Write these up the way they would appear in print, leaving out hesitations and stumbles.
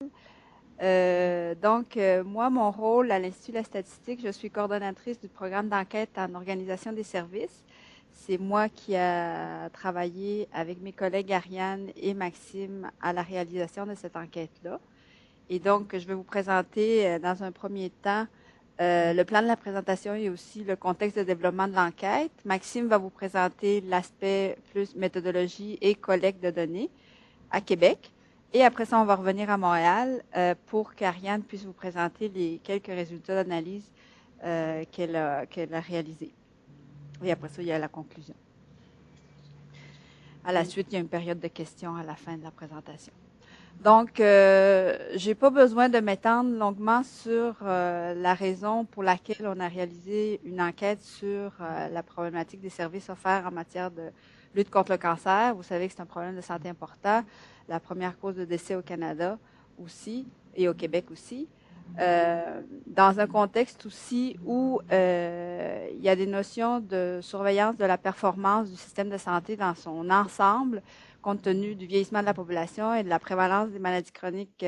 Moi, mon rôle à l'Institut de la statistique, je suis coordonnatrice du programme d'enquête en organisation des services. C'est moi qui a travaillé avec mes collègues Ariane et Maxime à la réalisation de cette enquête-là. Et donc, je vais vous présenter dans un premier temps le plan de la présentation et aussi le contexte de développement de l'enquête. Maxime va vous présenter l'aspect plus méthodologie et collecte de données à Québec. Et après ça, on va revenir à Montréal pour qu'Ariane puisse vous présenter les quelques résultats d'analyse qu'elle a réalisés. Et après ça, il y a la conclusion. À la suite, il y a une période de questions à la fin de la présentation. Donc, j'ai pas besoin de m'étendre longuement sur la raison pour laquelle on a réalisé une enquête sur la problématique des services offerts en matière de lutte contre le cancer. Vous savez que c'est un problème de santé important, la première cause de décès au Canada aussi et au Québec aussi. Dans un contexte aussi où il y a des notions de surveillance de la performance du système de santé dans son ensemble, compte tenu du vieillissement de la population et de la prévalence des maladies chroniques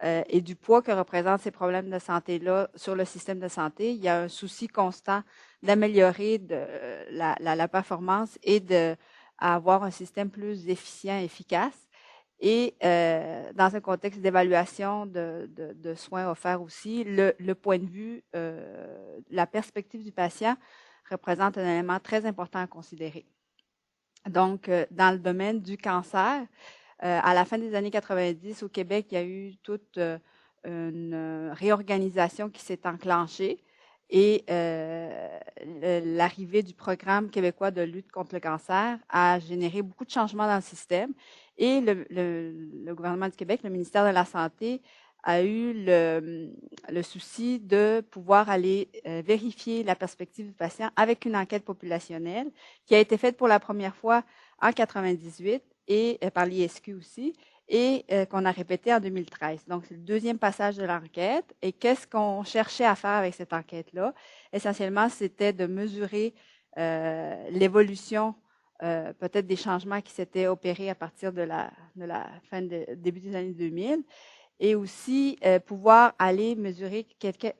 et du poids que représentent ces problèmes de santé-là sur le système de santé. Il y a un souci constant d'améliorer la performance et d'avoir un système plus efficient et efficace. Et dans un contexte d'évaluation de soins offerts aussi, le point de vue, la perspective du patient représente un élément très important à considérer. Donc, dans le domaine du cancer, à la fin des années 90, au Québec, il y a eu toute une réorganisation qui s'est enclenchée et l'arrivée du programme québécois de lutte contre le cancer a généré beaucoup de changements dans le système et le gouvernement du Québec, le ministère de la Santé, a eu le souci de pouvoir aller vérifier la perspective du patient avec une enquête populationnelle qui a été faite pour la première fois en 98 et par l'ISQ aussi, et qu'on a répété en 2013. Donc, c'est le deuxième passage de l'enquête. Et qu'est-ce qu'on cherchait à faire avec cette enquête-là? Essentiellement, c'était de mesurer l'évolution peut-être des changements qui s'étaient opérés à partir de la début des années 2000 et aussi pouvoir aller mesurer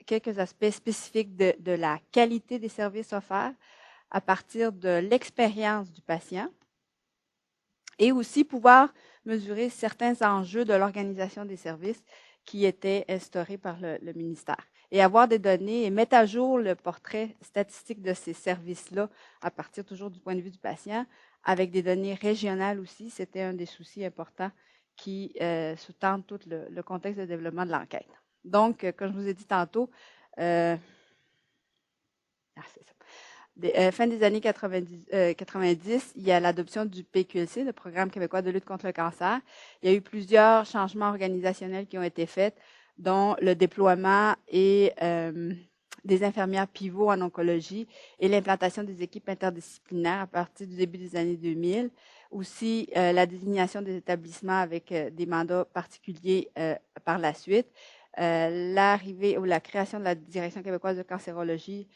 quelques aspects spécifiques de la qualité des services offerts à partir de l'expérience du patient et aussi pouvoir mesurer certains enjeux de l'organisation des services qui étaient instaurés par le ministère et avoir des données et mettre à jour le portrait statistique de ces services-là à partir toujours du point de vue du patient avec des données régionales aussi. C'était un des soucis importants qui sous-tendent tout le contexte de développement de l'enquête. Donc, comme je vous ai dit tantôt, c'est ça. Fin des années 90, il y a l'adoption du PQLC, le Programme québécois de lutte contre le cancer. Il y a eu plusieurs changements organisationnels qui ont été faits, dont le déploiement et des infirmières pivots en oncologie et l'implantation des équipes interdisciplinaires à partir du début des années 2000. Aussi, la désignation des établissements avec des mandats particuliers par la suite. L'arrivée ou la création de la Direction québécoise de cancérologie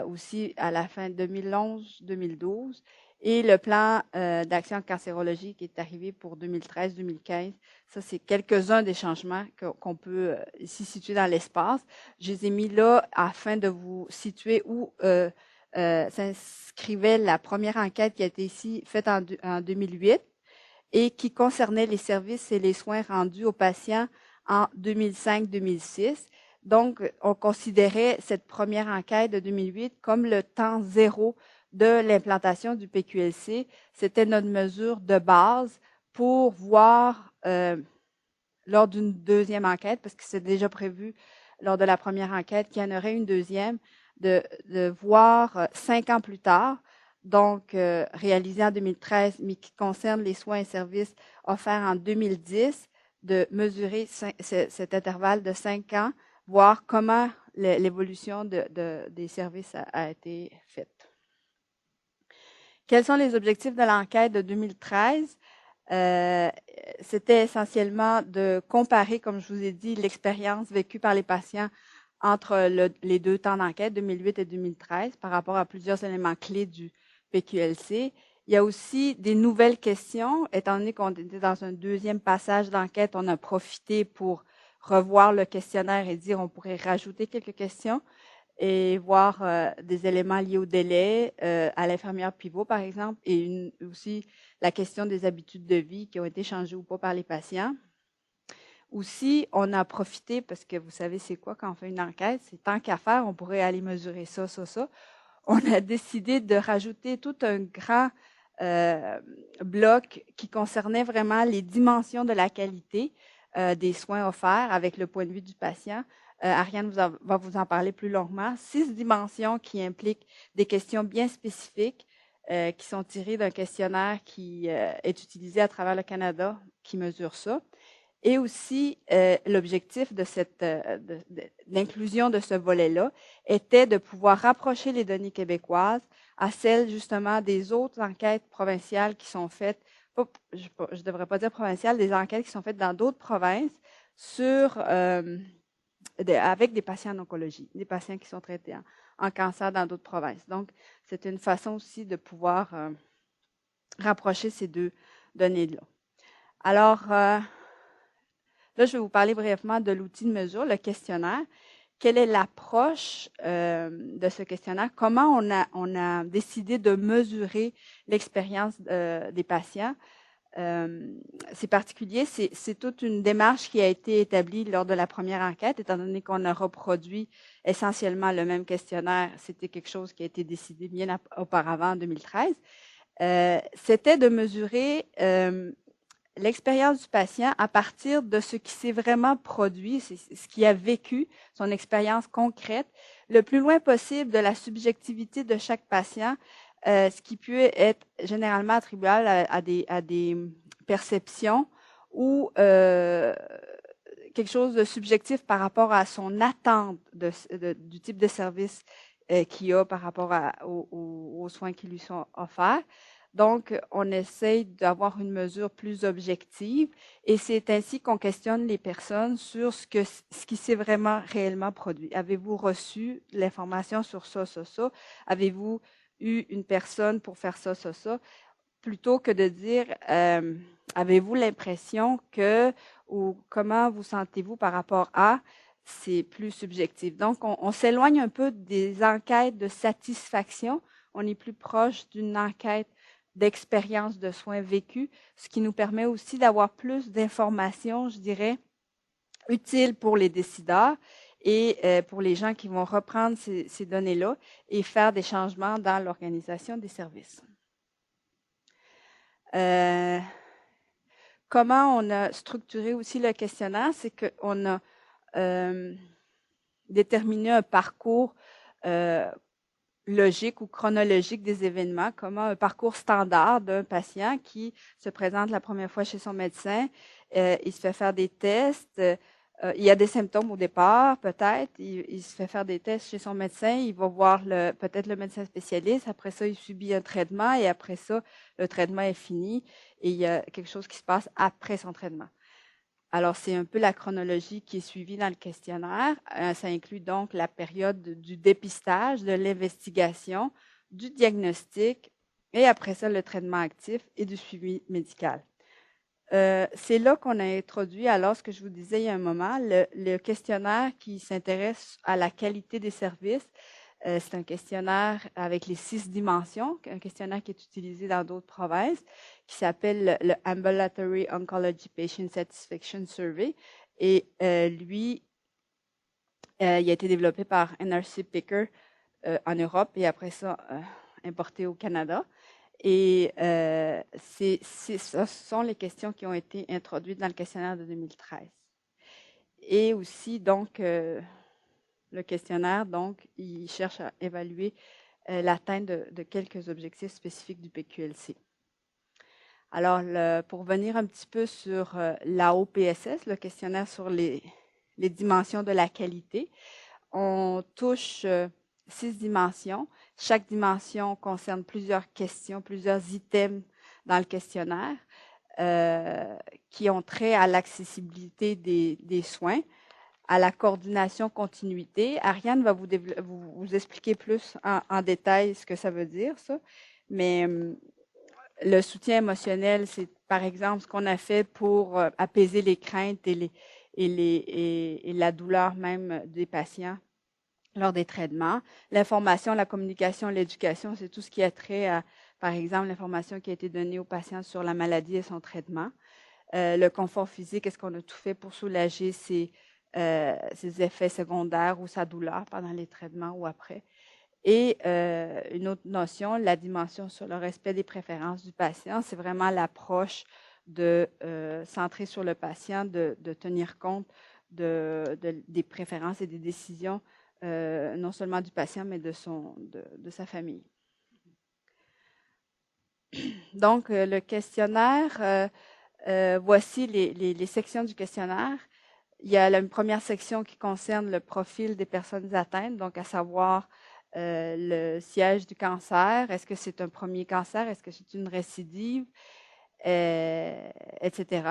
aussi à la fin 2011-2012 et le plan d'action en cancérologie qui est arrivé pour 2013-2015. Ça, c'est quelques-uns des changements qu'on peut ici situer dans l'espace. Je les ai mis là afin de vous situer où s'inscrivait la première enquête qui a été ici faite en 2008 et qui concernait les services et les soins rendus aux patients en 2005-2006. Donc, on considérait cette première enquête de 2008 comme le temps zéro de l'implantation du PQLC. C'était notre mesure de base pour voir, lors d'une deuxième enquête, parce que c'est déjà prévu lors de la première enquête qu'il y en aurait une deuxième, de voir 5 ans plus tard, donc réalisée en 2013, mais qui concerne les soins et services offerts en 2010, de mesurer cet intervalle de 5 ans, voir comment l'évolution des services a été faite. Quels sont les objectifs de l'enquête de 2013? C'était essentiellement de comparer, comme je vous ai dit, l'expérience vécue par les patients entre les deux temps d'enquête, 2008 et 2013, par rapport à plusieurs éléments clés du PQLC, Il y a aussi des nouvelles questions. Étant donné qu'on était dans un deuxième passage d'enquête, on a profité pour revoir le questionnaire et dire on pourrait rajouter quelques questions et voir des éléments liés au délai, à l'infirmière pivot, par exemple, et aussi la question des habitudes de vie qui ont été changées ou pas par les patients. Aussi, on a profité, parce que vous savez c'est quoi quand on fait une enquête, c'est tant qu'à faire, on pourrait aller mesurer ça, ça, ça. On a décidé de rajouter tout un grand bloc qui concernait vraiment les dimensions de la qualité des soins offerts avec le point de vue du patient. Ariane va vous en parler plus longuement. 6 dimensions qui impliquent des questions bien spécifiques qui sont tirées d'un questionnaire qui est utilisé à travers le Canada qui mesure ça. Et aussi, l'objectif de l'inclusion de ce volet-là était de pouvoir rapprocher les données québécoises à celles justement des autres enquêtes provinciales qui sont faites, je ne devrais pas dire provinciales, des enquêtes qui sont faites dans d'autres provinces avec des patients en oncologie, des patients qui sont traités en cancer dans d'autres provinces. Donc, c'est une façon aussi de pouvoir rapprocher ces deux données-là. Alors, là, je vais vous parler brièvement de l'outil de mesure, le questionnaire. Quelle est l'approche de ce questionnaire? Comment on a décidé de mesurer l'expérience des patients? C'est particulier, c'est toute une démarche qui a été établie lors de la première enquête, étant donné qu'on a reproduit essentiellement le même questionnaire. C'était quelque chose qui a été décidé bien auparavant, en 2013. C'était de mesurer l'expérience du patient à partir de ce qui s'est vraiment produit, c'est ce qu'il a vécu, son expérience concrète, le plus loin possible de la subjectivité de chaque patient, ce qui peut être généralement attribuable à des perceptions ou quelque chose de subjectif par rapport à son attente du type de service qu'il a par rapport aux soins qui lui sont offerts. Donc, on essaye d'avoir une mesure plus objective et c'est ainsi qu'on questionne les personnes sur ce qui s'est vraiment réellement produit. Avez-vous reçu l'information sur ça, ça, ça? Avez-vous eu une personne pour faire ça, ça, ça? Plutôt que de dire, avez-vous l'impression que, ou comment vous sentez-vous par rapport à, c'est plus subjectif. Donc, on s'éloigne un peu des enquêtes de satisfaction. On est plus proche d'une enquête d'expérience de soins vécus, ce qui nous permet aussi d'avoir plus d'informations, je dirais, utiles pour les décideurs et pour les gens qui vont reprendre ces données-là et faire des changements dans l'organisation des services. Comment on a structuré aussi le questionnaire, c'est qu'on a déterminé un parcours logique ou chronologique des événements, comme un parcours standard d'un patient qui se présente la première fois chez son médecin, il se fait faire des tests, il y a des symptômes au départ, peut-être, il se fait faire des tests chez son médecin, il va voir peut-être le médecin spécialiste, après ça, il subit un traitement et après ça, le traitement est fini et il y a quelque chose qui se passe après son traitement. Alors, c'est un peu la chronologie qui est suivie dans le questionnaire. Ça inclut donc la période du dépistage, de l'investigation, du diagnostic et après ça, le traitement actif et du suivi médical. C'est là qu'on a introduit, alors ce que je vous disais il y a un moment, le questionnaire qui s'intéresse à la qualité des services. C'est un questionnaire avec les 6 dimensions, un questionnaire qui est utilisé dans d'autres provinces, qui s'appelle le Ambulatory Oncology Patient Satisfaction Survey. Et lui, il a été développé par NRC Picker en Europe et après ça, importé au Canada. Et ce sont les questions qui ont été introduites dans le questionnaire de 2013. Et aussi, donc, le questionnaire, donc, il cherche à évaluer l'atteinte de quelques objectifs spécifiques du PQLC. Alors, pour venir un petit peu sur l'AOPSS, le questionnaire sur les dimensions de la qualité, on touche 6 dimensions. Chaque dimension concerne plusieurs questions, plusieurs items dans le questionnaire qui ont trait à l'accessibilité des soins, à la coordination continuité. Ariane va vous expliquer plus en détail ce que ça veut dire, ça. Mais Le soutien émotionnel, c'est par exemple ce qu'on a fait pour apaiser les craintes et la douleur même des patients lors des traitements. L'information, la communication, l'éducation, c'est tout ce qui a trait à, par exemple, l'information qui a été donnée aux patients sur la maladie et son traitement. Le confort physique, est-ce qu'on a tout fait pour soulager ses effets secondaires ou sa douleur pendant les traitements ou après? Et une autre notion, la dimension sur le respect des préférences du patient, c'est vraiment l'approche de centrer sur le patient, de tenir compte des préférences et des décisions, non seulement du patient, mais de sa famille. Donc, le questionnaire, voici les sections du questionnaire. Il y a une première section qui concerne le profil des personnes atteintes, donc à savoir le siège du cancer. Est-ce que c'est un premier cancer? Est-ce que c'est une récidive? Etc.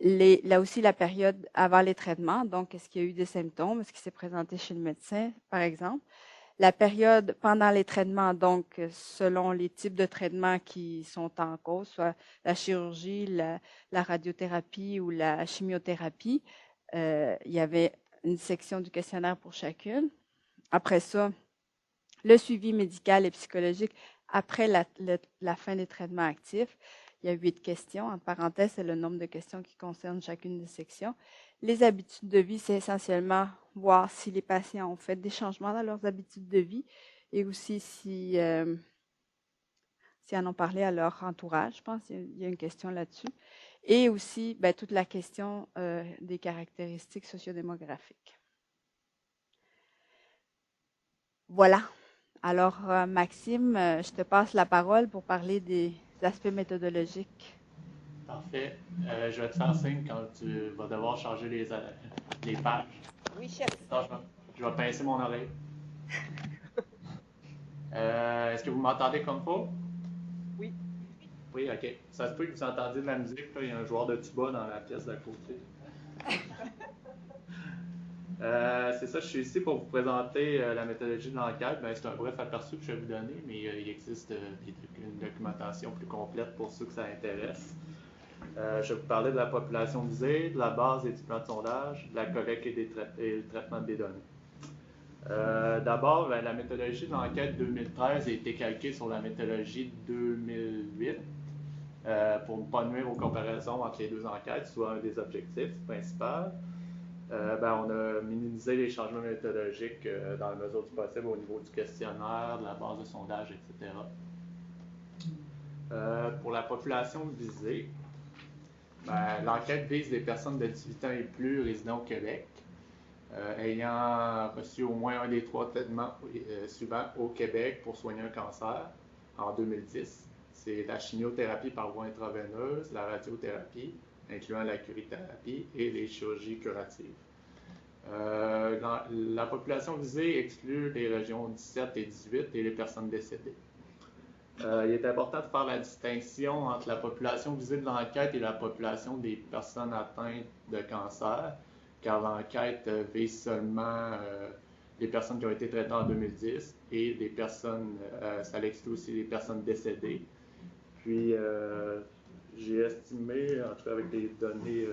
Là aussi, la période avant les traitements. Donc, est-ce qu'il y a eu des symptômes? Est-ce qu'il s'est présenté chez le médecin, par exemple? La période pendant les traitements, donc, selon les types de traitements qui sont en cause, soit la chirurgie, la radiothérapie ou la chimiothérapie, il y avait une section du questionnaire pour chacune. Après ça, le suivi médical et psychologique après la fin des traitements actifs. Il y a 8 questions. En parenthèse, c'est le nombre de questions qui concernent chacune des sections. Les habitudes de vie, c'est essentiellement voir si les patients ont fait des changements dans leurs habitudes de vie et aussi si en ont parlé à leur entourage. Je pense qu'il y a une question là-dessus. Et aussi, toute la question des caractéristiques sociodémographiques. Voilà. Alors, Maxime, je te passe la parole pour parler des aspects méthodologiques. Parfait. Je vais te faire signe quand tu vas devoir changer les pages. Oui, chef. Attends, je vais pincer mon oreille. Est-ce que vous m'entendez comme faut? Oui. Oui, ok. Ça se peut que vous entendiez de la musique. Là. Il y a un joueur de tuba dans la pièce d'à côté. C'est ça, je suis ici pour vous présenter la méthodologie de l'enquête. C'est un bref aperçu que je vais vous donner, mais il existe une documentation plus complète pour ceux que ça intéresse. Je vais vous parler de la population visée, de la base et du plan de sondage, de la collecte et le traitement des données. D'abord, la méthodologie de l'enquête 2013 a été calquée sur la méthodologie 2008 pour ne pas nuire aux comparaisons entre les deux enquêtes, soit un des objectifs principaux. On a minimisé les changements méthodologiques dans la mesure du possible au niveau du questionnaire, de la base de sondage, etc. Pour la population visée, l'enquête vise les personnes de 18 ans et plus résidant au Québec, ayant reçu au moins un des 3 traitements suivants au Québec pour soigner un cancer en 2010. C'est la chimiothérapie par voie intraveineuse, la radiothérapie, incluant la curithérapie et les chirurgies curatives. La population visée exclut les régions 17 et 18 et les personnes décédées. Il est important de faire la distinction entre la population visée de l'enquête et la population des personnes atteintes de cancer, car l'enquête vise seulement les personnes qui ont été traitées en 2010 et des personnes, ça exclut aussi les personnes décédées. Puis, j'ai estimé, en tout cas avec des données,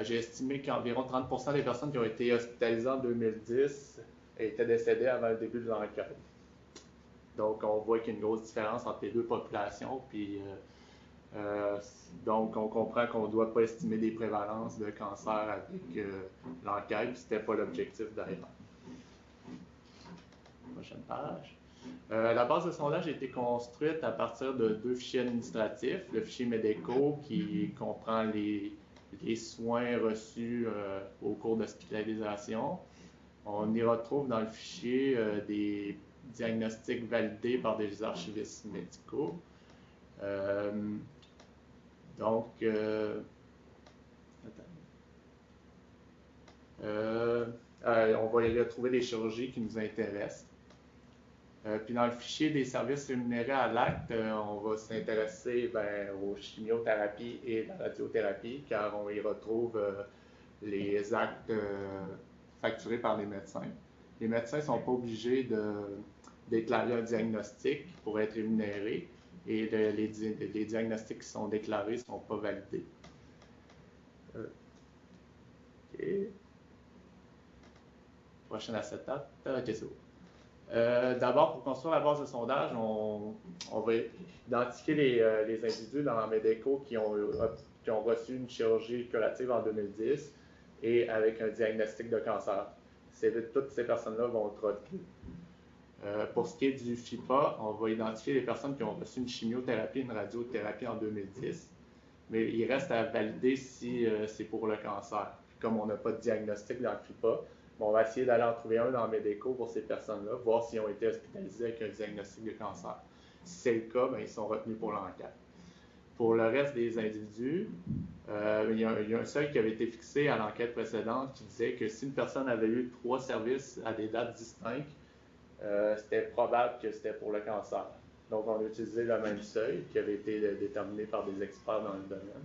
j'ai estimé qu'environ 30% des personnes qui ont été hospitalisées en 2010 étaient décédées avant le début de l'enquête. Donc, on voit qu'il y a une grosse différence entre les deux populations. Puis, donc, on comprend qu'on ne doit pas estimer des prévalences de cancer avec l'enquête, puis ce n'était pas l'objectif derrière. Prochaine page. La base de sondage a été construite à partir de 2 fichiers administratifs. Le fichier MEDECO qui comprend les soins reçus au cours d'hospitalisation. On y retrouve dans le fichier des diagnostics validés par des archivistes médicaux. On va y retrouver des chirurgies qui nous intéressent. Puis dans le fichier des services rémunérés à l'acte, on va s'intéresser aux chimiothérapies et la radiothérapie, car on y retrouve les actes facturés par les médecins. Les médecins ne sont pas obligés de déclarer un diagnostic pour être rémunérés, et les diagnostics qui sont déclarés ne sont pas validés. OK. Prochaine acétate. OK, c'est bon. D'abord, pour construire la base de sondage, on va identifier les individus dans Medeco qui ont reçu une chirurgie curative en 2010 et avec un diagnostic de cancer. Toutes ces personnes-là vont être retenues. Pour ce qui est du FIPA, on va identifier les personnes qui ont reçu une chimiothérapie, une radiothérapie en 2010, mais il reste à valider si c'est pour le cancer. Puis comme on n'a pas de diagnostic dans le FIPA, on va essayer d'aller en trouver un dans Medeco pour ces personnes-là, voir s'ils ont été hospitalisés avec un diagnostic de cancer. Si c'est le cas, bien, ils sont retenus pour l'enquête. Pour le reste des individus, il y a un seuil qui avait été fixé à l'enquête précédente qui disait que si une personne avait eu 3 services à des dates distinctes, c'était probable que c'était pour le cancer. Donc, on a utilisé le même seuil qui avait été déterminé par des experts dans le domaine.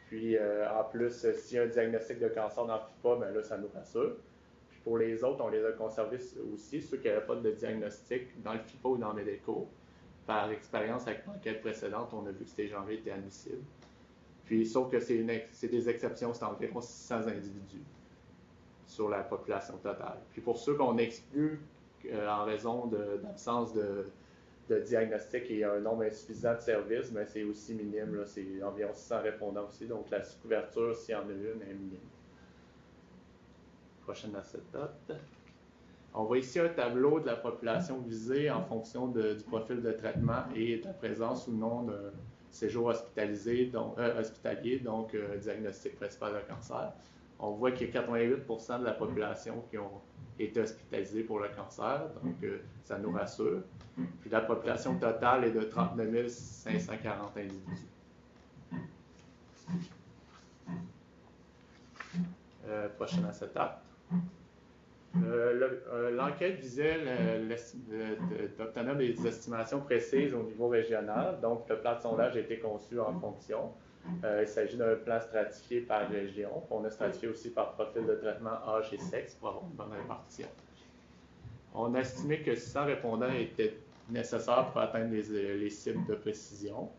Puis, en plus, s'il y a un diagnostic de cancer dans le FIPA, bien là, ça nous rassure. Puis, pour les autres, on les a conservés aussi, ceux qui n'avaient pas de diagnostic dans le FIPA ou dans Medeco. Par expérience avec l'enquête précédente, on a vu que ces gens-là étaient admissibles. Puis, sauf que c'est des exceptions, c'est environ 600 individus sur la population totale. Puis, pour ceux qu'on exclut en raison d'absence de diagnostic et un nombre insuffisant de services, mais c'est aussi minime, là, c'est environ 600 répondants aussi, donc la sous-couverture, s'il y en a une, est minime. Prochaine acétate. On voit ici un tableau de la population visée en fonction du profil de traitement et de la présence ou non d'un séjour hospitalier, donc diagnostic principal de cancer. On voit qu'il y a 88% de la population qui ont été hospitalisés pour le cancer, donc ça nous rassure. Puis la population totale est de 39 540 individus. Prochaine acétate. L'enquête visait d'obtenir des estimations précises au niveau régional, donc le plan de sondage a été conçu en fonction. Il s'agit d'un plan stratifié par région. On a stratifié aussi par profil de traitement, âge et sexe pour avoir une bonne répartition. On a estimé que 600 répondants étaient nécessaires pour atteindre les cibles de précision.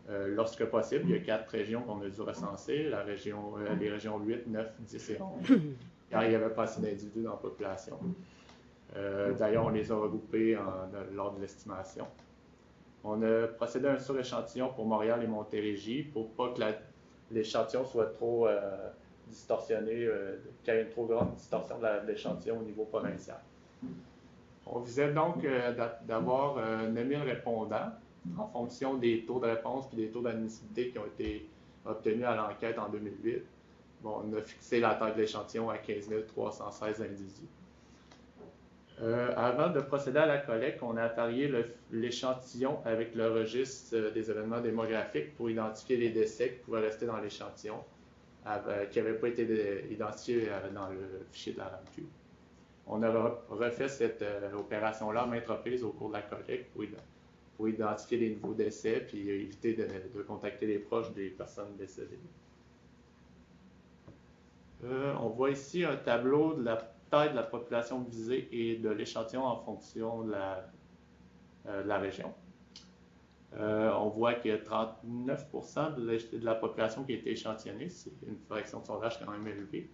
Lorsque possible, il y a 4 régions qu'on a dû recenser, les régions 8, 9, 10 et 11, car il n'y avait pas assez d'individus dans la population. D'ailleurs, on les a regroupés lors de l'estimation. On a procédé à un suréchantillon pour Montréal et Montérégie pour pas que l'échantillon soit trop distorsionné, qu'il y ait une trop grande distorsion de l'échantillon au niveau provincial. On visait donc d'avoir 9000 répondants en fonction des taux de réponse et des taux d'admissibilité qui ont été obtenus à l'enquête en 2008. Bon, on a fixé la taille de l'échantillon à 15 316 individus. Avant de procéder à la collecte, on a apparié l'échantillon avec le registre des événements démographiques pour identifier les décès qui pouvaient rester dans l'échantillon, qui n'avaient pas été identifiés dans le fichier de la RAMQ. On a refait cette opération-là maintes reprises au cours de la collecte pour identifier les nouveaux décès puis éviter de contacter les proches des personnes décédées. On voit ici un tableau de la taille de la population visée et de l'échantillon en fonction de la région. On voit qu'il y a 39% de la population qui a été échantillonnée, c'est une fraction de sondage quand même élevée.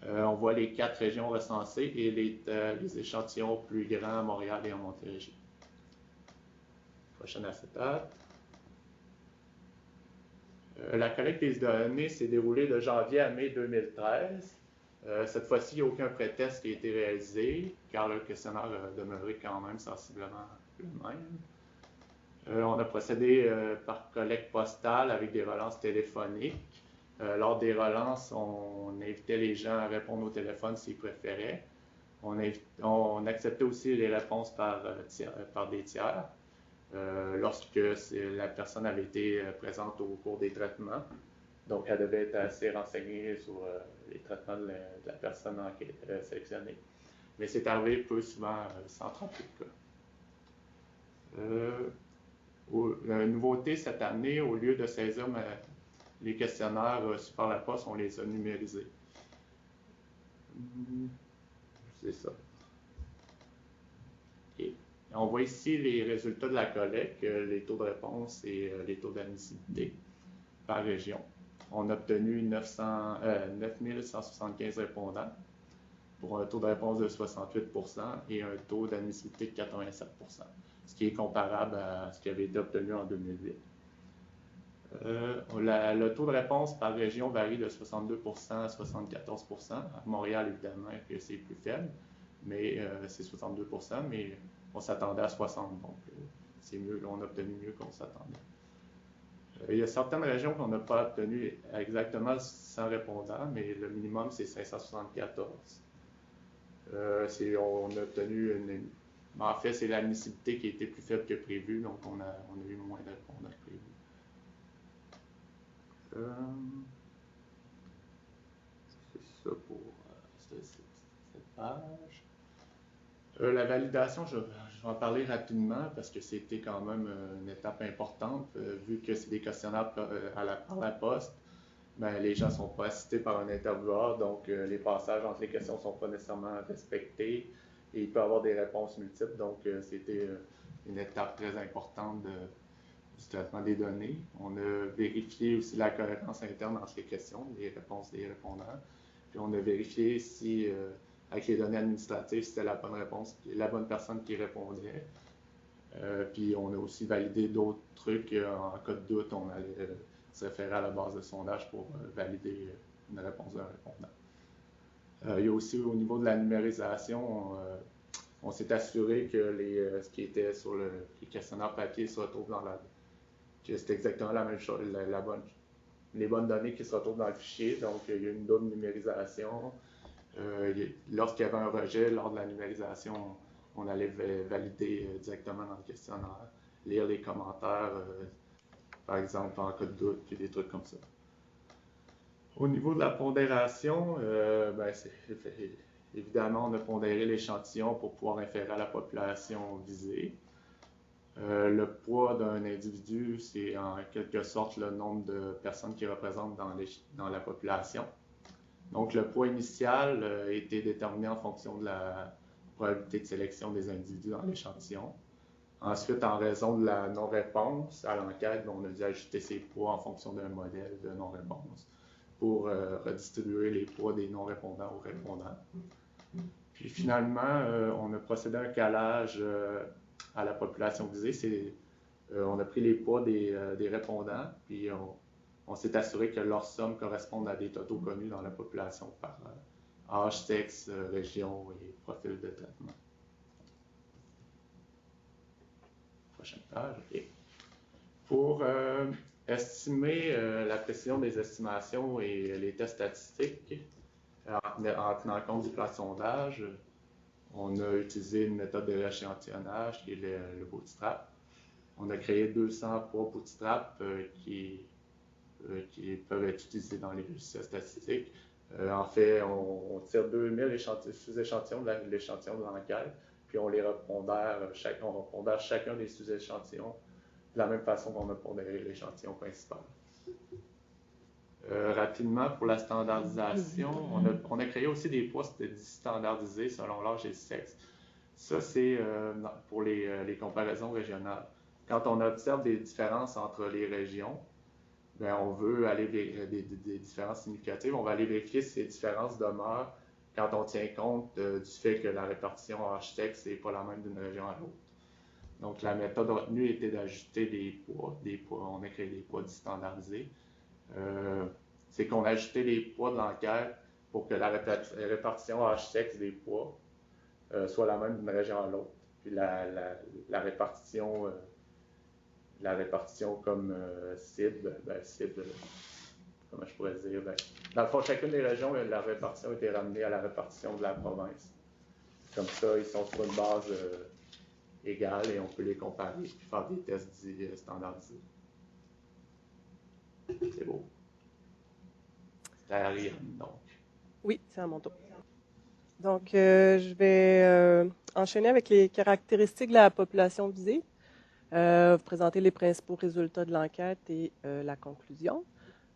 On voit les 4 régions recensées et les échantillons plus grands à Montréal et en Montérégie. Prochaine acétate. La collecte des données s'est déroulée de janvier à mai 2013. Cette fois-ci, il n'y a aucun pré-test qui a été réalisé, car le questionnaire a demeuré quand même sensiblement le même. On a procédé par collecte postale avec des relances téléphoniques. Lors des relances, on invitait les gens à répondre au téléphone s'ils préféraient. On acceptait aussi les réponses par des tiers. Lorsque la personne avait été présente au cours des traitements. Donc, elle devait être assez renseignée sur les traitements de la personne sélectionnée. Mais c'est arrivé peu souvent, 138 cas. La nouveauté cette année, au lieu de saisir les questionnaires reçus par la poste, on les a numérisés. C'est ça. Okay. On voit ici les résultats de la collecte, les taux de réponse et les taux d'admissibilité par région. On a obtenu 9175 répondants pour un taux de réponse de 68 et un taux d'admissibilité de 87 ce qui est comparable à ce qui avait été obtenu en 2008. Le taux de réponse par région varie de 62 à 74 À Montréal, évidemment, c'est plus faible, mais c'est 62 mais on s'attendait à 60 donc c'est mieux, on a obtenu mieux qu'on s'attendait. Il y a certaines régions qu'on n'a pas obtenu exactement 100 répondants, mais le minimum, c'est 574. On a obtenu en fait, c'est l'admissibilité qui était plus faible que prévu, donc on a eu moins de répondants que prévu. C'est ça pour cette page. La validation, je vais en parler rapidement parce que c'était quand même une étape importante. Vu que c'est des questionnaires par la poste, ben, les gens ne sont pas assistés par un intervieweur, donc les passages entre les questions ne sont pas nécessairement respectés et il peut y avoir des réponses multiples. Donc, c'était une étape très importante du traitement des données. On a vérifié aussi la cohérence interne entre les questions, les réponses des répondants. Puis, on a vérifié si avec les données administratives, c'était la bonne réponse, la bonne personne qui répondait. Puis on a aussi validé d'autres trucs. En cas de doute, on allait se référer à la base de sondage pour valider une réponse d'un répondant. Il y a aussi au niveau de la numérisation, on s'est assuré que ce qui était sur les questionnaires papier se retrouve que c'est exactement la même chose, les bonnes données qui se retrouvent dans le fichier. Donc il y a une double numérisation. Lorsqu'il y avait un rejet lors de la numérisation, on allait valider directement dans le questionnaire, lire les commentaires, par exemple en cas de doute, puis des trucs comme ça. Au niveau de la pondération, évidemment, on a pondéré l'échantillon pour pouvoir inférer à la population visée. Le poids d'un individu, c'est en quelque sorte le nombre de personnes qu'il représente dans la population. Donc, le poids initial a été déterminé en fonction de la probabilité de sélection des individus dans l'échantillon. Ensuite, en raison de la non-réponse à l'enquête, on a dû ajuster ces poids en fonction d'un modèle de non-réponse pour redistribuer les poids des non-répondants aux répondants. Puis finalement, on a procédé à un calage à la population visée. On a pris les poids des répondants, puis on s'est assuré que leurs sommes correspondent à des totaux connus dans la population par âge, sexe, région et profil de traitement. Prochaine page, OK. Pour estimer la précision des estimations et les tests statistiques, en tenant compte du plan de sondage, on a utilisé une méthode de rééchantillonnage qui est le bootstrap. On a créé 200 poids bootstrap qui peuvent être utilisés dans les logiciels statistiques. En fait, on tire 2000 sous-échantillons de l'échantillon de l'enquête, puis on les repondère, on repondère chacun des sous-échantillons de la même façon qu'on a pondéré l'échantillon principal. Rapidement, pour la standardisation, on a créé aussi des poids standardisés selon l'âge et le sexe. Ça, c'est pour les comparaisons régionales. Quand on observe des différences entre les régions, bien, on veut aller des différences significatives. On va aller vérifier si ces différences demeurent quand on tient compte du fait que la répartition âge-sexe n'est pas la même d'une région à l'autre. Donc, la méthode retenue était d'ajuster des poids. On a créé des poids standardisés. C'est qu'on a ajouté les poids de l'enquête pour que la répartition âge-sexe des poids soit la même d'une région à l'autre. Puis la répartition comme cible, comment je pourrais dire, dans le fond, chacune des régions, la répartition a été ramenée à la répartition de la province. Comme ça, ils sont sur une base égale et on peut les comparer et faire des tests standardisés. C'est beau. C'est à Ariane, donc. Oui, c'est à mon tour. Donc, je vais enchaîner avec les caractéristiques de la population visée. Vous présenter les principaux résultats de l'enquête et la conclusion.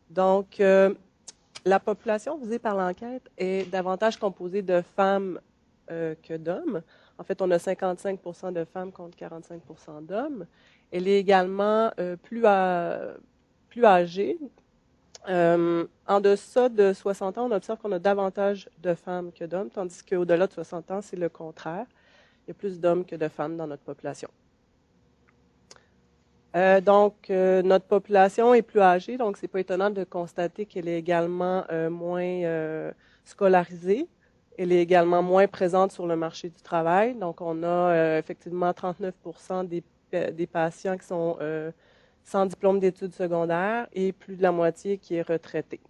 Donc, la population visée par l'enquête est davantage composée de femmes que d'hommes. En fait, on a 55% de femmes contre 45% d'hommes. Elle est également plus âgée. En deçà de 60 ans, on observe qu'on a davantage de femmes que d'hommes, tandis qu'au-delà de 60 ans, c'est le contraire. Il y a plus d'hommes que de femmes dans notre population. Notre population est plus âgée, donc c'est pas étonnant de constater qu'elle est également moins scolarisée. Elle est également moins présente sur le marché du travail. Donc, on a effectivement 39% des patients qui sont sans diplôme d'études secondaires et plus de la moitié qui est retraitée.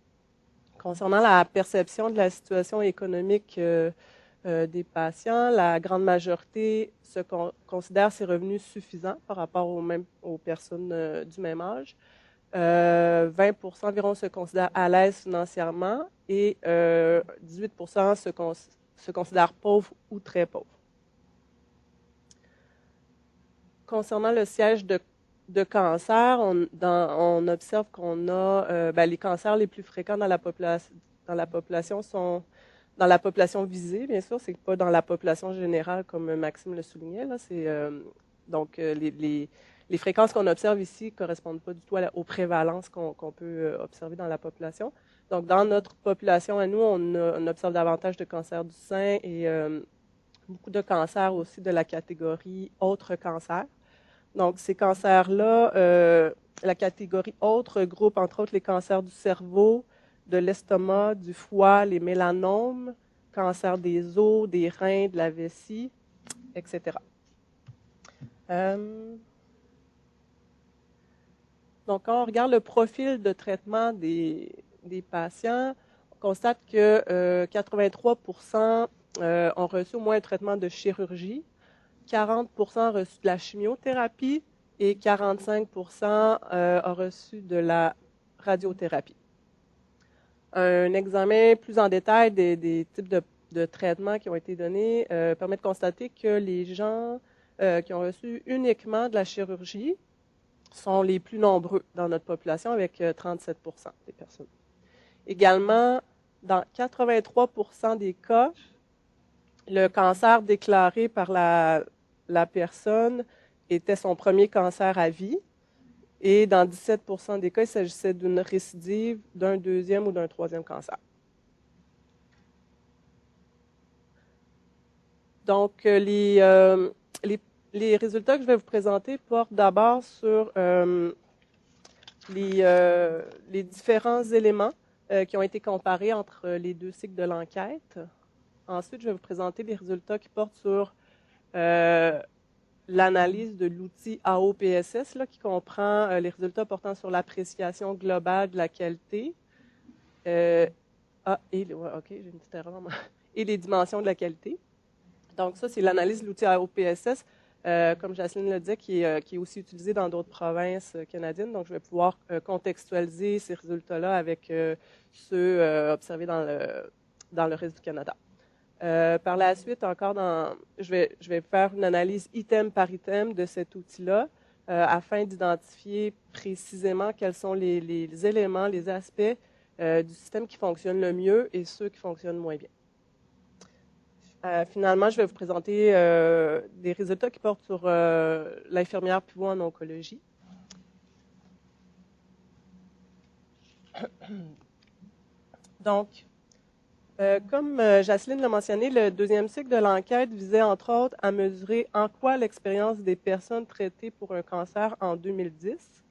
Concernant la perception de la situation économique des patients, la grande majorité considère ces revenus suffisants par rapport aux personnes du même âge. 20% environ se considèrent à l'aise financièrement et 18% se considèrent pauvres ou très pauvres. Concernant le siège de cancer, on observe qu'on a les cancers les plus fréquents dans la population sont dans la population visée, bien sûr, c'est pas dans la population générale comme Maxime le soulignait. Là, les fréquences qu'on observe ici ne correspondent pas du tout aux prévalences qu'on peut observer dans la population. Donc, dans notre population à nous, on observe davantage de cancers du sein et beaucoup de cancers aussi de la catégorie autres cancers. Donc, ces cancers-là, la catégorie autres regroupe entre autres les cancers du cerveau, de l'estomac, du foie, les mélanomes, cancer des os, des reins, de la vessie, etc. Donc, quand on regarde le profil de traitement des patients, on constate que 83% ont reçu au moins un traitement de chirurgie, 40% ont reçu de la chimiothérapie et 45% ont reçu de la radiothérapie. Un examen plus en détail des types de traitements qui ont été donnés permet de constater que les gens qui ont reçu uniquement de la chirurgie sont les plus nombreux dans notre population, avec 37% des personnes. Également, dans 83% des cas, le cancer déclaré par la personne était son premier cancer à vie. Et dans 17% des cas, il s'agissait d'une récidive d'un deuxième ou d'un troisième cancer. Donc, les résultats que je vais vous présenter portent d'abord sur les différents éléments qui ont été comparés entre les deux cycles de l'enquête. Ensuite, je vais vous présenter les résultats qui portent sur l'analyse de l'outil AOPSS, là, qui comprend les résultats portant sur l'appréciation globale de la qualité. J'ai une petite erreur. Et les dimensions de la qualité. Donc, ça, c'est l'analyse de l'outil AOPSS, comme Jacqueline le disait, qui est aussi utilisé dans d'autres provinces canadiennes. Donc, je vais pouvoir contextualiser ces résultats-là avec ceux observés dans le reste du Canada. Par la suite, encore, je vais faire une analyse item par item de cet outil-là afin d'identifier précisément quels sont les éléments, les aspects du système qui fonctionnent le mieux et ceux qui fonctionnent moins bien. Finalement, je vais vous présenter des résultats qui portent sur l'infirmière pivot en oncologie. Donc, comme Jacqueline l'a mentionné, le deuxième cycle de l'enquête visait entre autres à mesurer en quoi l'expérience des personnes traitées pour un cancer en 2010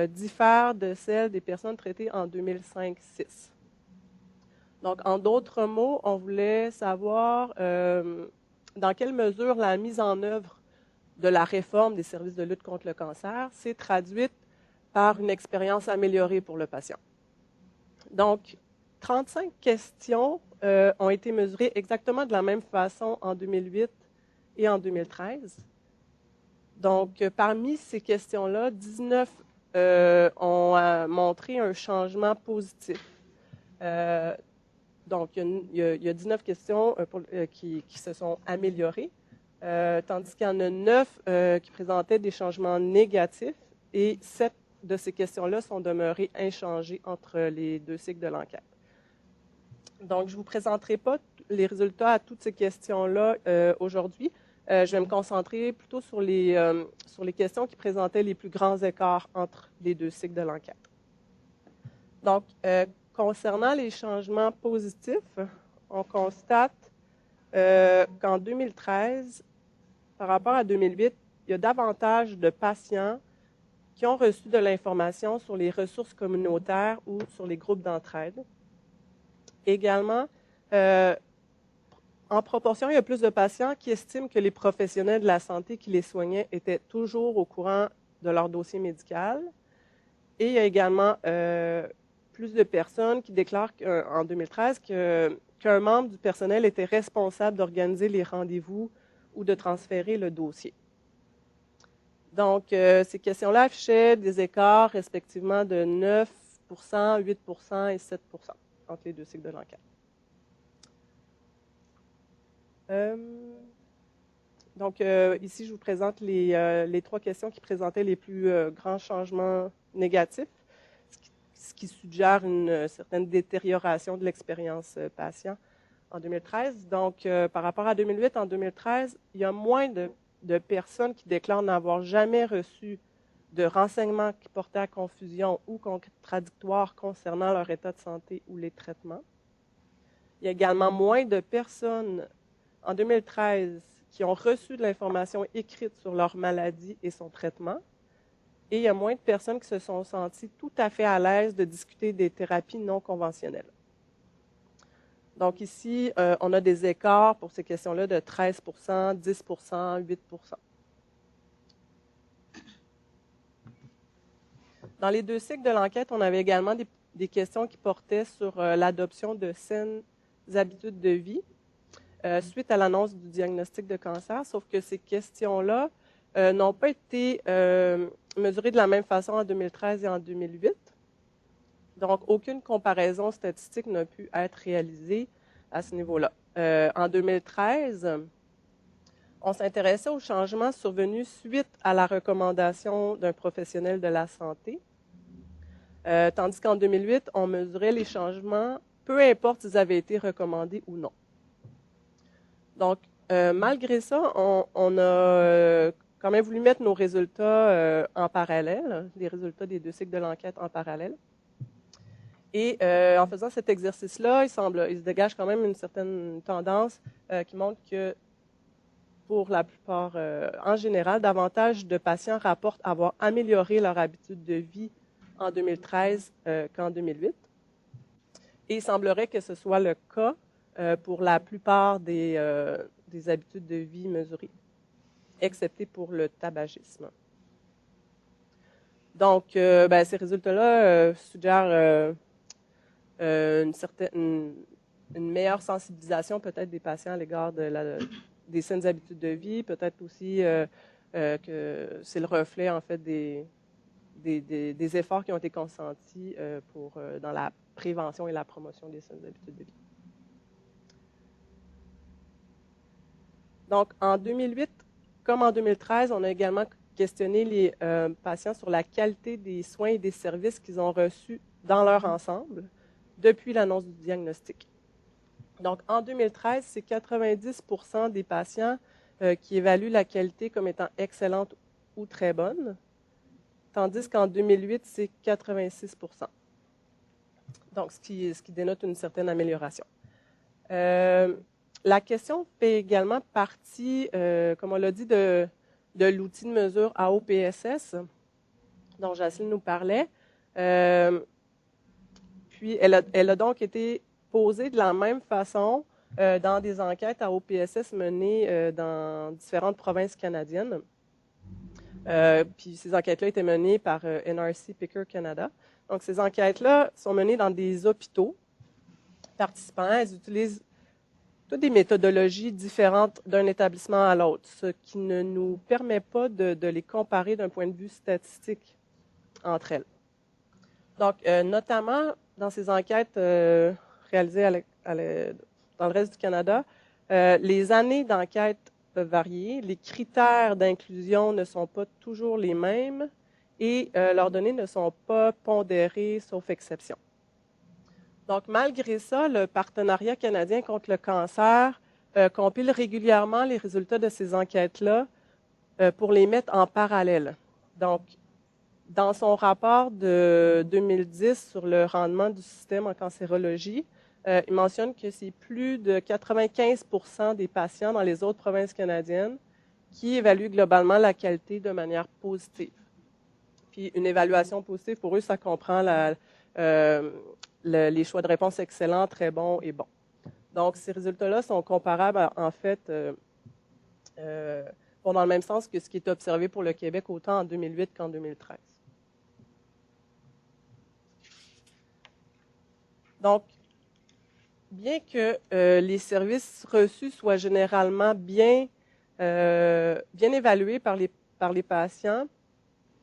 diffère de celle des personnes traitées en 2005-6. Donc, en d'autres mots, on voulait savoir dans quelle mesure la mise en œuvre de la réforme des services de lutte contre le cancer s'est traduite par une expérience améliorée pour le patient. Donc, 35 questions ont été mesurées exactement de la même façon en 2008 et en 2013. Donc, parmi ces questions-là, 19 ont montré un changement positif. Donc, il y a 19 questions qui se sont améliorées, tandis qu'il y en a 9 qui présentaient des changements négatifs et 7 de ces questions-là sont demeurées inchangées entre les deux cycles de l'enquête. Donc, je ne vous présenterai pas les résultats à toutes ces questions-là aujourd'hui. Je vais me concentrer plutôt sur les questions qui présentaient les plus grands écarts entre les deux cycles de l'enquête. Donc, concernant les changements positifs, on constate qu'en 2013, par rapport à 2008, il y a davantage de patients qui ont reçu de l'information sur les ressources communautaires ou sur les groupes d'entraide. Également, en proportion, il y a plus de patients qui estiment que les professionnels de la santé qui les soignaient étaient toujours au courant de leur dossier médical. Et il y a également plus de personnes qui déclarent en 2013 qu'un membre du personnel était responsable d'organiser les rendez-vous ou de transférer le dossier. Donc, ces questions-là affichaient des écarts respectivement de 9 8 et 7 entre les deux cycles de l'enquête. Donc, ici, je vous présente les trois questions qui présentaient les plus grands changements négatifs, ce qui suggère une certaine détérioration de l'expérience patient en 2013. Donc, par rapport à 2008, en 2013, il y a moins de personnes qui déclarent n'avoir jamais reçu de renseignements qui portaient à confusion ou contradictoires concernant leur état de santé ou les traitements. Il y a également moins de personnes en 2013 qui ont reçu de l'information écrite sur leur maladie et son traitement. Et il y a moins de personnes qui se sont senties tout à fait à l'aise de discuter des thérapies non conventionnelles. Donc ici, on a des écarts pour ces questions-là de 13 10 8 Dans les deux cycles de l'enquête, on avait également des questions qui portaient sur l'adoption de saines habitudes de vie suite à l'annonce du diagnostic de cancer, sauf que ces questions-là n'ont pas été mesurées de la même façon en 2013 et en 2008. Donc, aucune comparaison statistique n'a pu être réalisée à ce niveau-là. En 2013, on s'intéressait aux changements survenus suite à la recommandation d'un professionnel de la santé, tandis qu'en 2008, on mesurait les changements, peu importe s'ils avaient été recommandés ou non. Donc, malgré ça, on a quand même voulu mettre nos résultats en parallèle, les résultats des deux cycles de l'enquête en parallèle. Et en faisant cet exercice-là, il se dégage quand même une certaine tendance qui montre que, pour la plupart, en général, davantage de patients rapportent avoir amélioré leur habitude de vie en 2013 qu'en 2008. Et il semblerait que ce soit le cas pour la plupart des habitudes de vie mesurées, excepté pour le tabagisme. Donc, ces résultats-là suggèrent une meilleure sensibilisation peut-être des patients à l'égard des saines habitudes de vie, peut-être aussi que c'est le reflet en fait des efforts qui ont été consentis dans la prévention et la promotion des saines habitudes de vie. Donc, en 2008, comme en 2013, on a également questionné les patients sur la qualité des soins et des services qu'ils ont reçus dans leur ensemble depuis l'annonce du diagnostic. Donc, en 2013, c'est 90% des patients qui évaluent la qualité comme étant excellente ou très bonne, tandis qu'en 2008, c'est 86%. Donc, ce qui dénote une certaine amélioration. La question fait également partie, comme on l'a dit, de l'outil de mesure AOPSS, dont Jacelyne nous parlait. Puis, elle a donc été posée de la même façon dans des enquêtes AOPSS menées dans différentes provinces canadiennes. Puis, ces enquêtes-là étaient menées par NRC Picker Canada. Donc, ces enquêtes-là sont menées dans des hôpitaux participants. Elles utilisent toutes des méthodologies différentes d'un établissement à l'autre, ce qui ne nous permet pas de les comparer d'un point de vue statistique entre elles. Donc, notamment dans ces enquêtes réalisées dans le reste du Canada, les années d'enquête peuvent varier, les critères d'inclusion ne sont pas toujours les mêmes et leurs données ne sont pas pondérées sauf exception. Donc, malgré ça, le Partenariat canadien contre le cancer compile régulièrement les résultats de ces enquêtes-là pour les mettre en parallèle. Donc, dans son rapport de 2010 sur le rendement du système en cancérologie, il mentionne que c'est plus de 95% des patients dans les autres provinces canadiennes qui évaluent globalement la qualité de manière positive. Puis une évaluation positive, pour eux, ça comprend les choix de réponse excellents, très bons et bons. Donc, ces résultats-là sont comparables, en fait, vont dans le même sens que ce qui est observé pour le Québec, autant en 2008 qu'en 2013. Donc, bien que les services reçus soient généralement bien évalués par les patients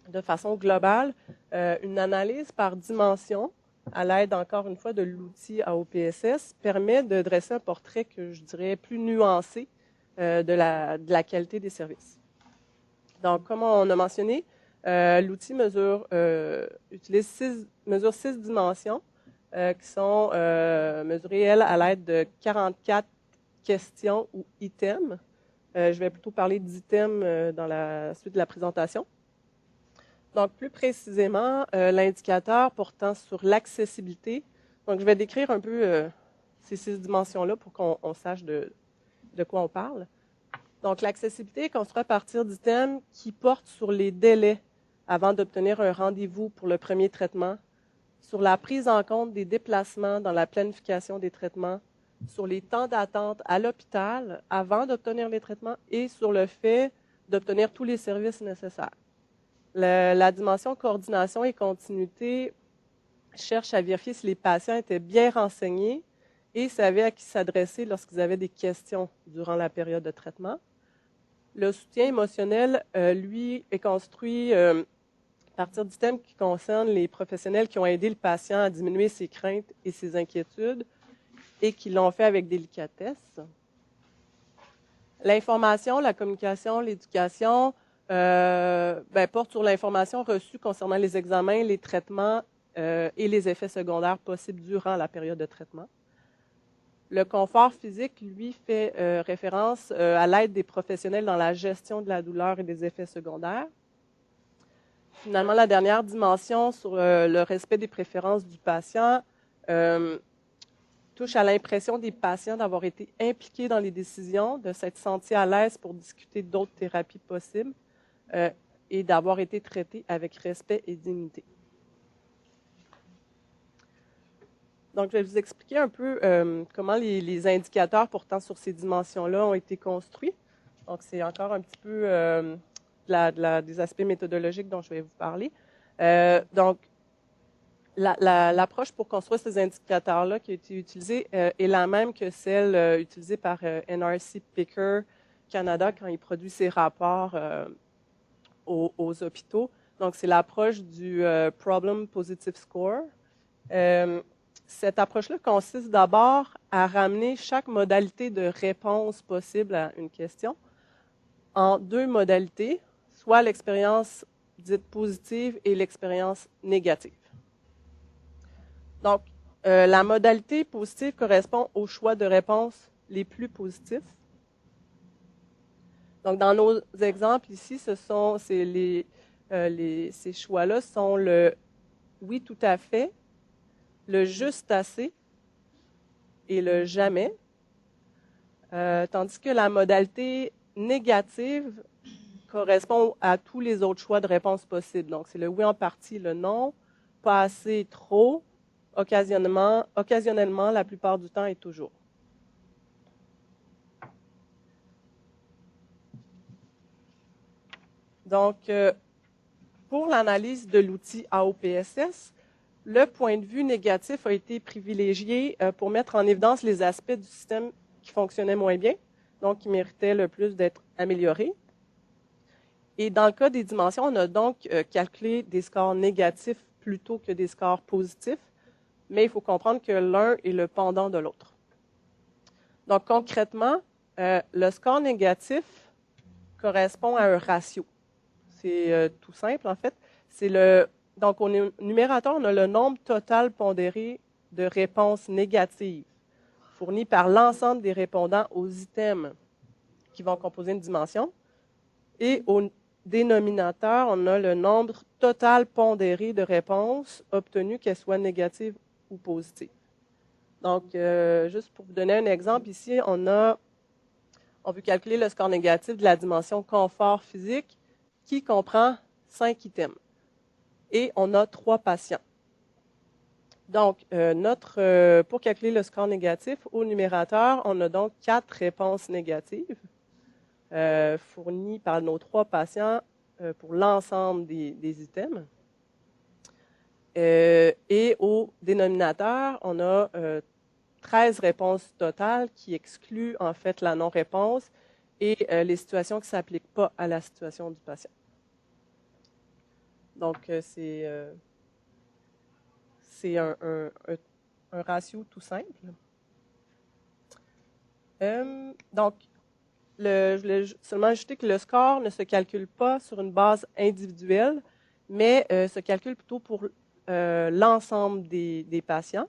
de façon globale, une analyse par dimension, à l'aide, encore une fois, de l'outil AOPSS, permet de dresser un portrait que je dirais plus nuancé de la qualité des services. Donc, comme on a mentionné, l'outil mesure 6 dimensions qui sont mesurées, elles, à l'aide de 44 questions ou items. Je vais plutôt parler d'items dans la suite de la présentation. Donc, plus précisément, l'indicateur portant sur l'accessibilité. Donc, je vais décrire un peu ces 6 dimensions-là pour qu'on sache de quoi on parle. Donc, l'accessibilité est construite à partir d'items qui portent sur les délais avant d'obtenir un rendez-vous pour le premier traitement, sur la prise en compte des déplacements dans la planification des traitements, sur les temps d'attente à l'hôpital avant d'obtenir les traitements et sur le fait d'obtenir tous les services nécessaires. La dimension coordination et continuité cherche à vérifier si les patients étaient bien renseignés et savaient à qui s'adresser lorsqu'ils avaient des questions durant la période de traitement. Le soutien émotionnel, lui, est construit à partir d'items qui concernent les professionnels qui ont aidé le patient à diminuer ses craintes et ses inquiétudes et qui l'ont fait avec délicatesse. L'information, la communication, l'éducation portent sur l'information reçue concernant les examens, les traitements et les effets secondaires possibles durant la période de traitement. Le confort physique, lui, fait référence à l'aide des professionnels dans la gestion de la douleur et des effets secondaires. Finalement, la dernière dimension sur le respect des préférences du patient touche à l'impression des patients d'avoir été impliqués dans les décisions, de s'être sentis à l'aise pour discuter d'autres thérapies possibles et d'avoir été traités avec respect et dignité. Donc, je vais vous expliquer un peu comment les indicateurs portant sur ces dimensions-là ont été construits. Donc, c'est encore un petit peu des aspects méthodologiques dont je vais vous parler. Donc, l'approche pour construire ces indicateurs-là qui a été utilisée est la même que celle utilisée par NRC Picker Canada quand il produit ses rapports aux hôpitaux. Donc, c'est l'approche du Problem Positive Score. Cette approche-là consiste d'abord à ramener chaque modalité de réponse possible à une question en 2 modalités, soit l'expérience dite positive et l'expérience négative. Donc, la modalité positive correspond aux choix de réponse les plus positifs. Donc, dans nos exemples ici, ces choix-là sont le « oui, tout à fait », le « juste assez » et le « jamais », tandis que la modalité négative correspond à tous les autres choix de réponse possibles. Donc, c'est le « oui en partie », le « non », pas assez, trop, occasionnellement, la plupart du temps et toujours. Donc, pour l'analyse de l'outil AOPSS, le point de vue négatif a été privilégié pour mettre en évidence les aspects du système qui fonctionnaient moins bien, donc qui méritaient le plus d'être améliorés. Et dans le cas des dimensions, on a donc calculé des scores négatifs plutôt que des scores positifs, mais il faut comprendre que l'un est le pendant de l'autre. Donc, concrètement, le score négatif correspond à un ratio. C'est tout simple, en fait. Donc, au numérateur, on a le nombre total pondéré de réponses négatives fournies par l'ensemble des répondants aux items qui vont composer une dimension. Et au dénominateur, on a le nombre total pondéré de réponses obtenues, qu'elles soient négatives ou positives. Donc, juste pour vous donner un exemple, ici, on veut calculer le score négatif de la dimension confort physique qui comprend 5 items. Et on a 3 patients. Donc, pour calculer le score négatif, au numérateur, on a donc 4 réponses négatives fournies par nos 3 patients pour l'ensemble des items. Et au dénominateur, on a 13 réponses totales qui excluent en fait la non-réponse et les situations qui ne s'appliquent pas à la situation du patient. Donc, c'est un ratio tout simple. Donc, je voulais seulement ajouter que le score ne se calcule pas sur une base individuelle, mais se calcule plutôt pour l'ensemble des patients.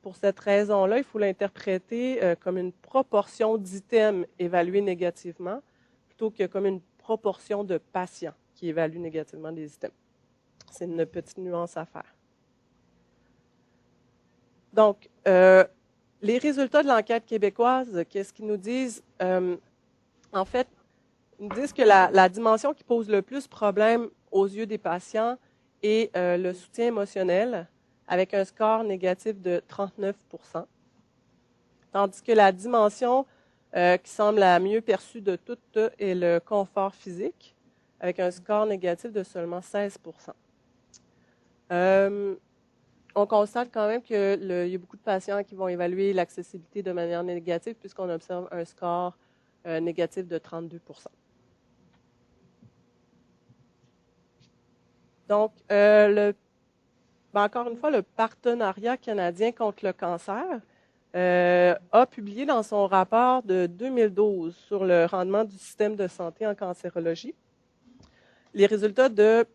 Pour cette raison-là, il faut l'interpréter comme une proportion d'items évalués négativement, plutôt que comme une proportion de patients qui évaluent négativement des items. C'est une petite nuance à faire. Donc, les résultats de l'enquête québécoise, qu'est-ce qu'ils nous disent? En fait, ils nous disent que la dimension qui pose le plus problème aux yeux des patients est le soutien émotionnel, avec un score négatif de 39 %, tandis que la dimension qui semble la mieux perçue de toutes est le confort physique, avec un score négatif de seulement 16 %. On constate quand même qu'il y a beaucoup de patients qui vont évaluer l'accessibilité de manière négative, puisqu'on observe un score négatif de 32 %. Donc, encore une fois, le Partenariat canadien contre le cancer a publié dans son rapport de 2012 sur le rendement du système de santé en cancérologie les résultats de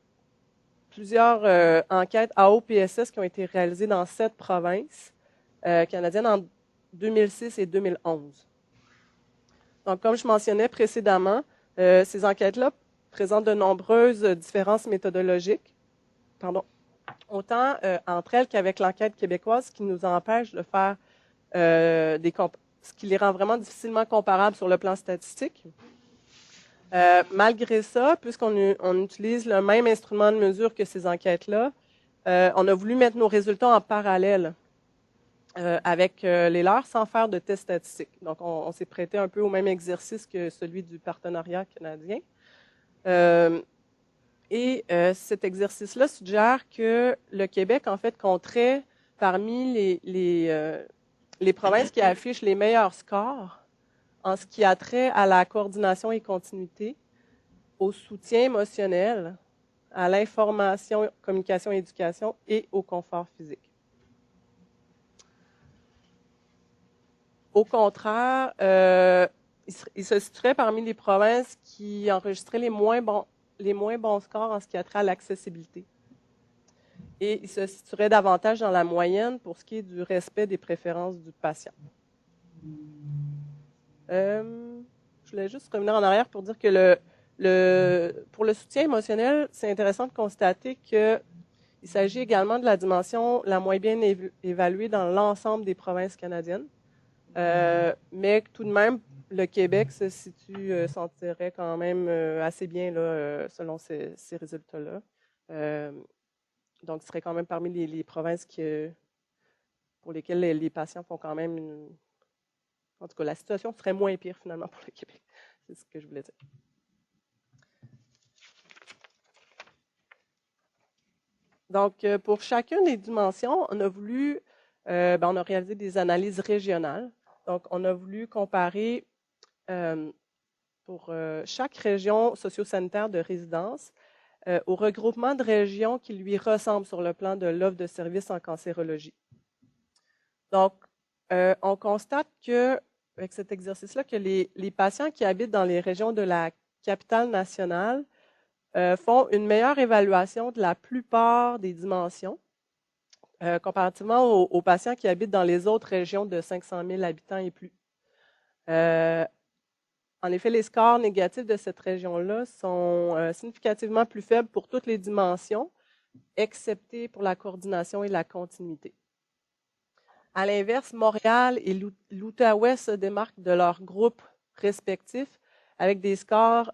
plusieurs enquêtes AOPSS qui ont été réalisées dans 7 provinces canadiennes en 2006 et 2011. Donc, comme je mentionnais précédemment, ces enquêtes-là présentent de nombreuses différences méthodologiques, autant entre elles qu'avec l'enquête québécoise, ce qui nous empêche de faire ce qui les rend vraiment difficilement comparables sur le plan statistique. Malgré ça, puisqu'on utilise le même instrument de mesure que ces enquêtes-là, on a voulu mettre nos résultats en parallèle avec les leurs sans faire de tests statistiques. Donc, on s'est prêté un peu au même exercice que celui du Partenariat canadien. Cet exercice-là suggère que le Québec, en fait, compterait parmi les provinces qui affichent les meilleurs scores en ce qui a trait à la coordination et continuité, au soutien émotionnel, à l'information, communication et éducation et au confort physique. Au contraire, il se situerait parmi les provinces qui enregistraient les moins bons scores en ce qui a trait à l'accessibilité. Et il se situerait davantage dans la moyenne pour ce qui est du respect des préférences du patient. Je voulais juste revenir en arrière pour dire que pour le soutien émotionnel, c'est intéressant de constater qu'il s'agit également de la dimension la moins bien évaluée dans l'ensemble des provinces canadiennes. Mais tout de même, le Québec se sentirait quand même assez bien là, selon ces résultats-là. Donc, ce serait quand même parmi les provinces pour lesquelles les patients font quand même en tout cas, la situation serait moins pire finalement pour le Québec. C'est ce que je voulais dire. Donc, pour chacune des dimensions, on a voulu, on a réalisé des analyses régionales. Donc, on a voulu comparer pour chaque région socio-sanitaire de résidence au regroupement de régions qui lui ressemblent sur le plan de l'offre de services en cancérologie. Donc, on constate avec cet exercice-là, que les patients qui habitent dans les régions de la capitale nationale font une meilleure évaluation de la plupart des dimensions comparativement aux patients qui habitent dans les autres régions de 500 000 habitants et plus. En effet, les scores négatifs de cette région-là sont significativement plus faibles pour toutes les dimensions, excepté pour la coordination et la continuité. À l'inverse, Montréal et l'Outaouais se démarquent de leurs groupes respectifs avec des scores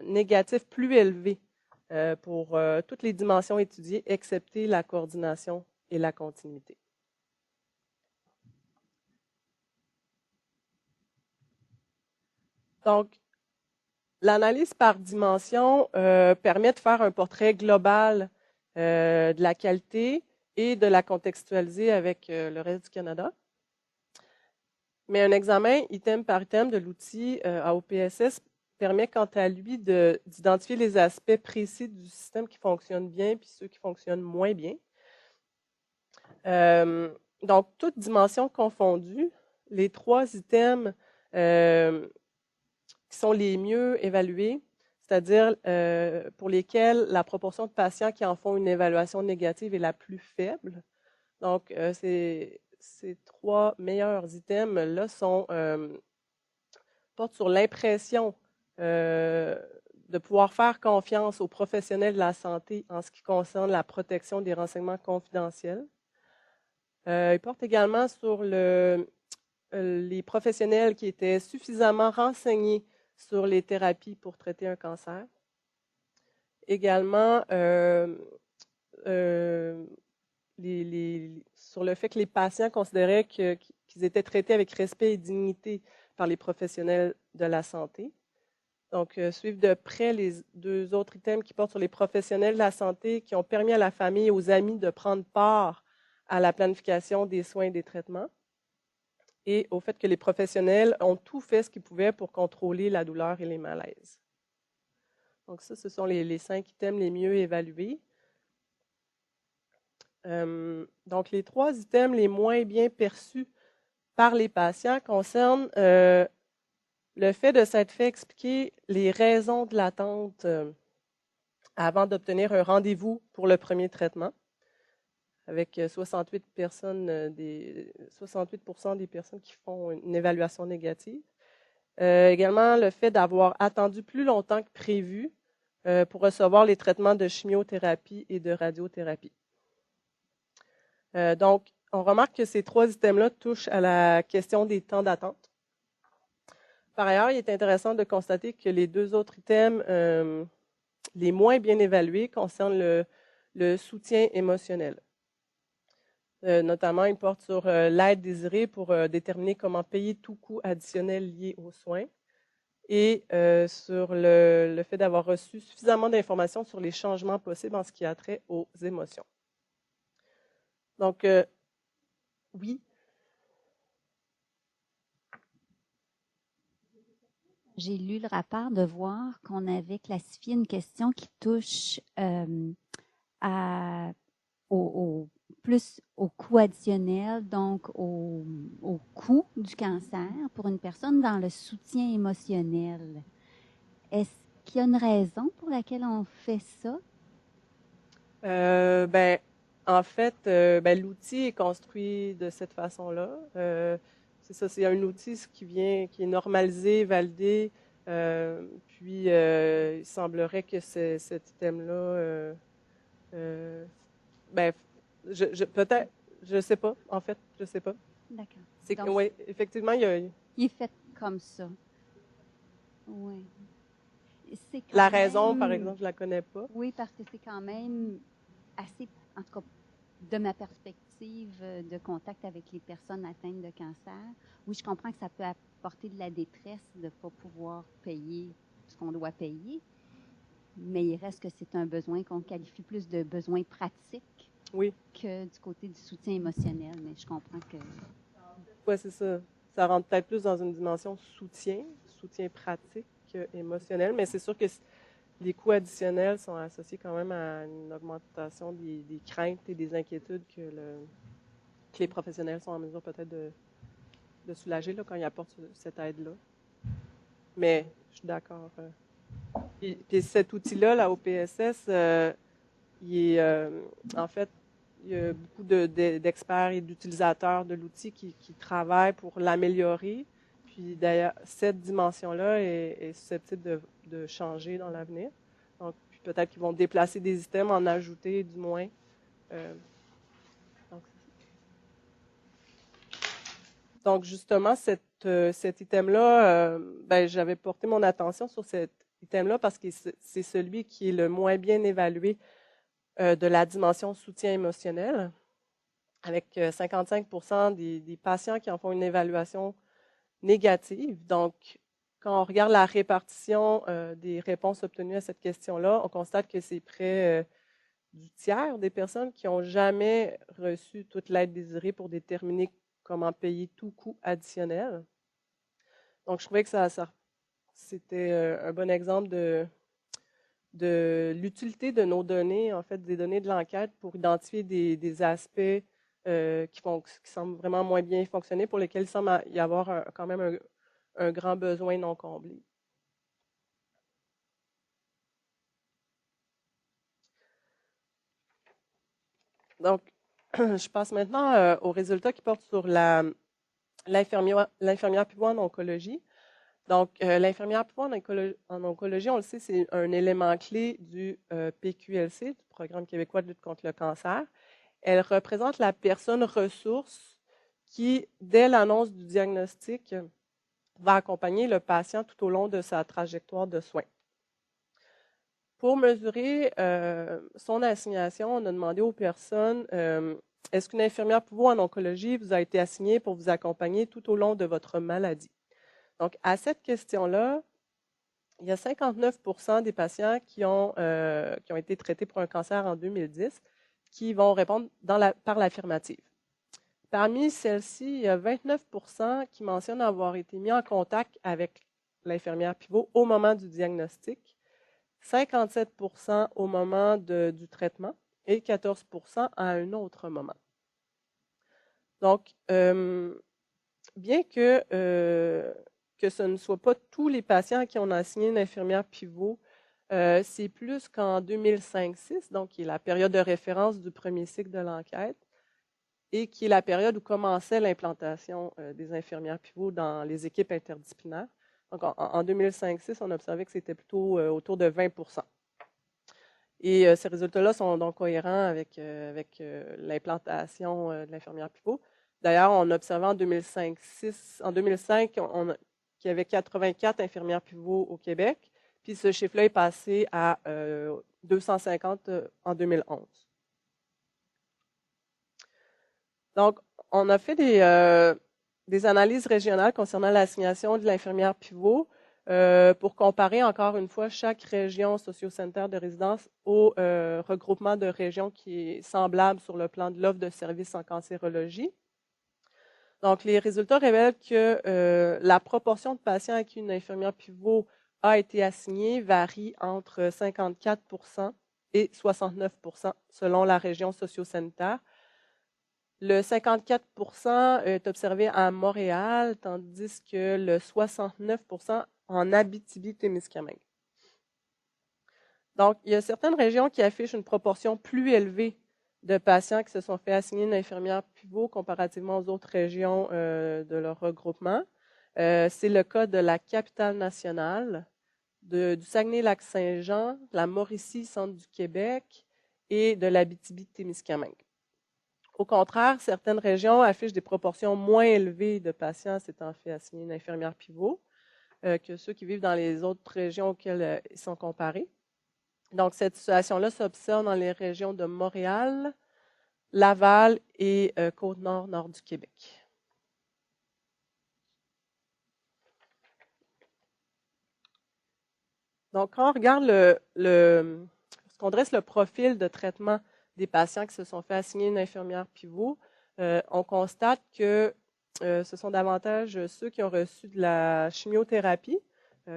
négatifs plus élevés pour toutes les dimensions étudiées, excepté la coordination et la continuité. Donc, l'analyse par dimension permet de faire un portrait global de la qualité et de la contextualiser avec le reste du Canada. Mais un examen item par item de l'outil à OPSS permet quant à lui d'identifier les aspects précis du système qui fonctionnent bien puis ceux qui fonctionnent moins bien. Donc, toutes dimensions confondues, les 3 items qui sont les mieux évalués, c'est-à-dire pour lesquels la proportion de patients qui en font une évaluation négative est la plus faible. Donc, ces 3 meilleurs items-là portent sur l'impression de pouvoir faire confiance aux professionnels de la santé en ce qui concerne la protection des renseignements confidentiels. Ils portent également sur les professionnels qui étaient suffisamment renseignés sur les thérapies pour traiter un cancer. Également, sur le fait que les patients considéraient qu'ils étaient traités avec respect et dignité par les professionnels de la santé. Donc, suivre de près les 2 autres items qui portent sur les professionnels de la santé qui ont permis à la famille et aux amis de prendre part à la planification des soins et des traitements, et au fait que les professionnels ont tout fait ce qu'ils pouvaient pour contrôler la douleur et les malaises. Donc ça, ce sont les 5 items les mieux évalués. Donc les 3 items les moins bien perçus par les patients concernent le fait de s'être fait expliquer les raisons de l'attente avant d'obtenir un rendez-vous pour le premier traitement, avec 68% des personnes qui font une évaluation négative. Également, le fait d'avoir attendu plus longtemps que prévu pour recevoir les traitements de chimiothérapie et de radiothérapie. Donc, on remarque que ces 3 items-là touchent à la question des temps d'attente. Par ailleurs, il est intéressant de constater que les 2 autres items les moins bien évalués concernent le soutien émotionnel. Notamment, il porte sur l'aide désirée pour déterminer comment payer tout coût additionnel lié aux soins et sur le fait d'avoir reçu suffisamment d'informations sur les changements possibles en ce qui a trait aux émotions. Donc, oui. J'ai lu le rapport de voir qu'on avait classifié une question qui touche plus au coût additionnel, donc au coût du cancer pour une personne dans le soutien émotionnel. Est-ce qu'il y a une raison pour laquelle on fait ça? En fait, l'outil est construit de cette façon-là. C'est ça, c'est un outil qui est normalisé, validé, puis il semblerait que cet item-là, peut-être, je sais pas, en fait, je sais pas. D'accord. Oui, effectivement, il est fait comme ça. Oui. La raison, par exemple, je la connais pas. Oui, parce que c'est quand même assez, en tout cas, de ma perspective de contact avec les personnes atteintes de cancer, oui, je comprends que ça peut apporter de la détresse de ne pas pouvoir payer ce qu'on doit payer, mais il reste que c'est un besoin qu'on qualifie plus de besoin pratique que du côté du soutien émotionnel, mais je comprends que... Oui, c'est ça. Ça rentre peut-être plus dans une dimension soutien pratique émotionnel, mais c'est sûr que les coûts additionnels sont associés quand même à une augmentation des craintes et des inquiétudes que les professionnels sont en mesure peut-être de soulager là, quand ils apportent cette aide-là. Mais je suis d'accord. Puis cet outil-là, la OPSS, il est en fait il y a beaucoup d'experts et d'utilisateurs de l'outil qui travaillent pour l'améliorer. Puis d'ailleurs, cette dimension-là est susceptible de changer dans l'avenir. Donc, peut-être qu'ils vont déplacer des items, en ajouter du moins. Donc justement, cet item-là, j'avais porté mon attention sur cet item-là parce que c'est celui qui est le moins bien évalué de la dimension soutien émotionnel, avec 55% des patients qui en font une évaluation négative. Donc, quand on regarde la répartition des réponses obtenues à cette question-là, on constate que c'est près du tiers des personnes qui n'ont jamais reçu toute l'aide désirée pour déterminer comment payer tout coût additionnel. Donc, je trouvais que c'était un bon exemple de l'utilité de nos données, en fait, des données de l'enquête pour identifier des aspects qui semblent vraiment moins bien fonctionner, pour lesquels il semble y avoir quand même un grand besoin non comblé. Donc, je passe maintenant aux résultats qui portent sur l'infirmière pivot en oncologie. Donc, l'infirmière pivot en oncologie, on le sait, c'est un élément clé du PQLC, du Programme québécois de lutte contre le cancer. Elle représente la personne ressource qui, dès l'annonce du diagnostic, va accompagner le patient tout au long de sa trajectoire de soins. Pour mesurer son assignation, on a demandé aux personnes est-ce qu'une infirmière pivot en oncologie vous a été assignée pour vous accompagner tout au long de votre maladie? Donc, à cette question-là, il y a 59% des patients qui ont été traités pour un cancer en 2010 qui vont répondre par l'affirmative. Parmi celles-ci, il y a 29% qui mentionnent avoir été mis en contact avec l'infirmière pivot au moment du diagnostic, 57% au moment du traitement et 14% à un autre moment. Donc, bien que ce ne soit pas tous les patients qui ont assigné une infirmière pivot, c'est plus qu'en 2005-6, donc qui est la période de référence du premier cycle de l'enquête, et qui est la période où commençait l'implantation des infirmières pivots dans les équipes interdisciplinaires. Donc, en 2005-6, on a observé que c'était plutôt autour de 20%. Et ces résultats-là sont donc cohérents avec l'implantation de l'infirmière pivot. D'ailleurs, on a observé en 2005, qu'il y avait 84 infirmières pivots au Québec, puis ce chiffre-là est passé à 250 en 2011. Donc, on a fait des analyses régionales concernant l'assignation de l'infirmière pivot pour comparer encore une fois chaque région socio-sanitaire de résidence au regroupement de régions qui est semblable sur le plan de l'offre de services en cancérologie. Donc, les résultats révèlent que la proportion de patients à qui une infirmière pivot a été assignée varie entre 54% et 69% selon la région socio-sanitaire. Le 54% est observé à Montréal, tandis que le 69% en Abitibi-Témiscamingue. Donc, il y a certaines régions qui affichent une proportion plus élevée de patients qui se sont fait assigner une infirmière pivot comparativement aux autres régions de leur regroupement. C'est le cas de la Capitale-Nationale, du Saguenay-Lac-Saint-Jean, de la Mauricie, centre du Québec et de l'Abitibi-Témiscamingue. Au contraire, certaines régions affichent des proportions moins élevées de patients s'étant fait assigner une infirmière pivot que ceux qui vivent dans les autres régions auxquelles ils sont comparés. Donc, cette situation-là s'observe dans les régions de Montréal, Laval et Côte-Nord, nord du Québec. Donc, quand on regarde qu'on dresse le profil de traitement des patients qui se sont fait assigner une infirmière pivot, on constate que ce sont davantage ceux qui ont reçu de la chimiothérapie,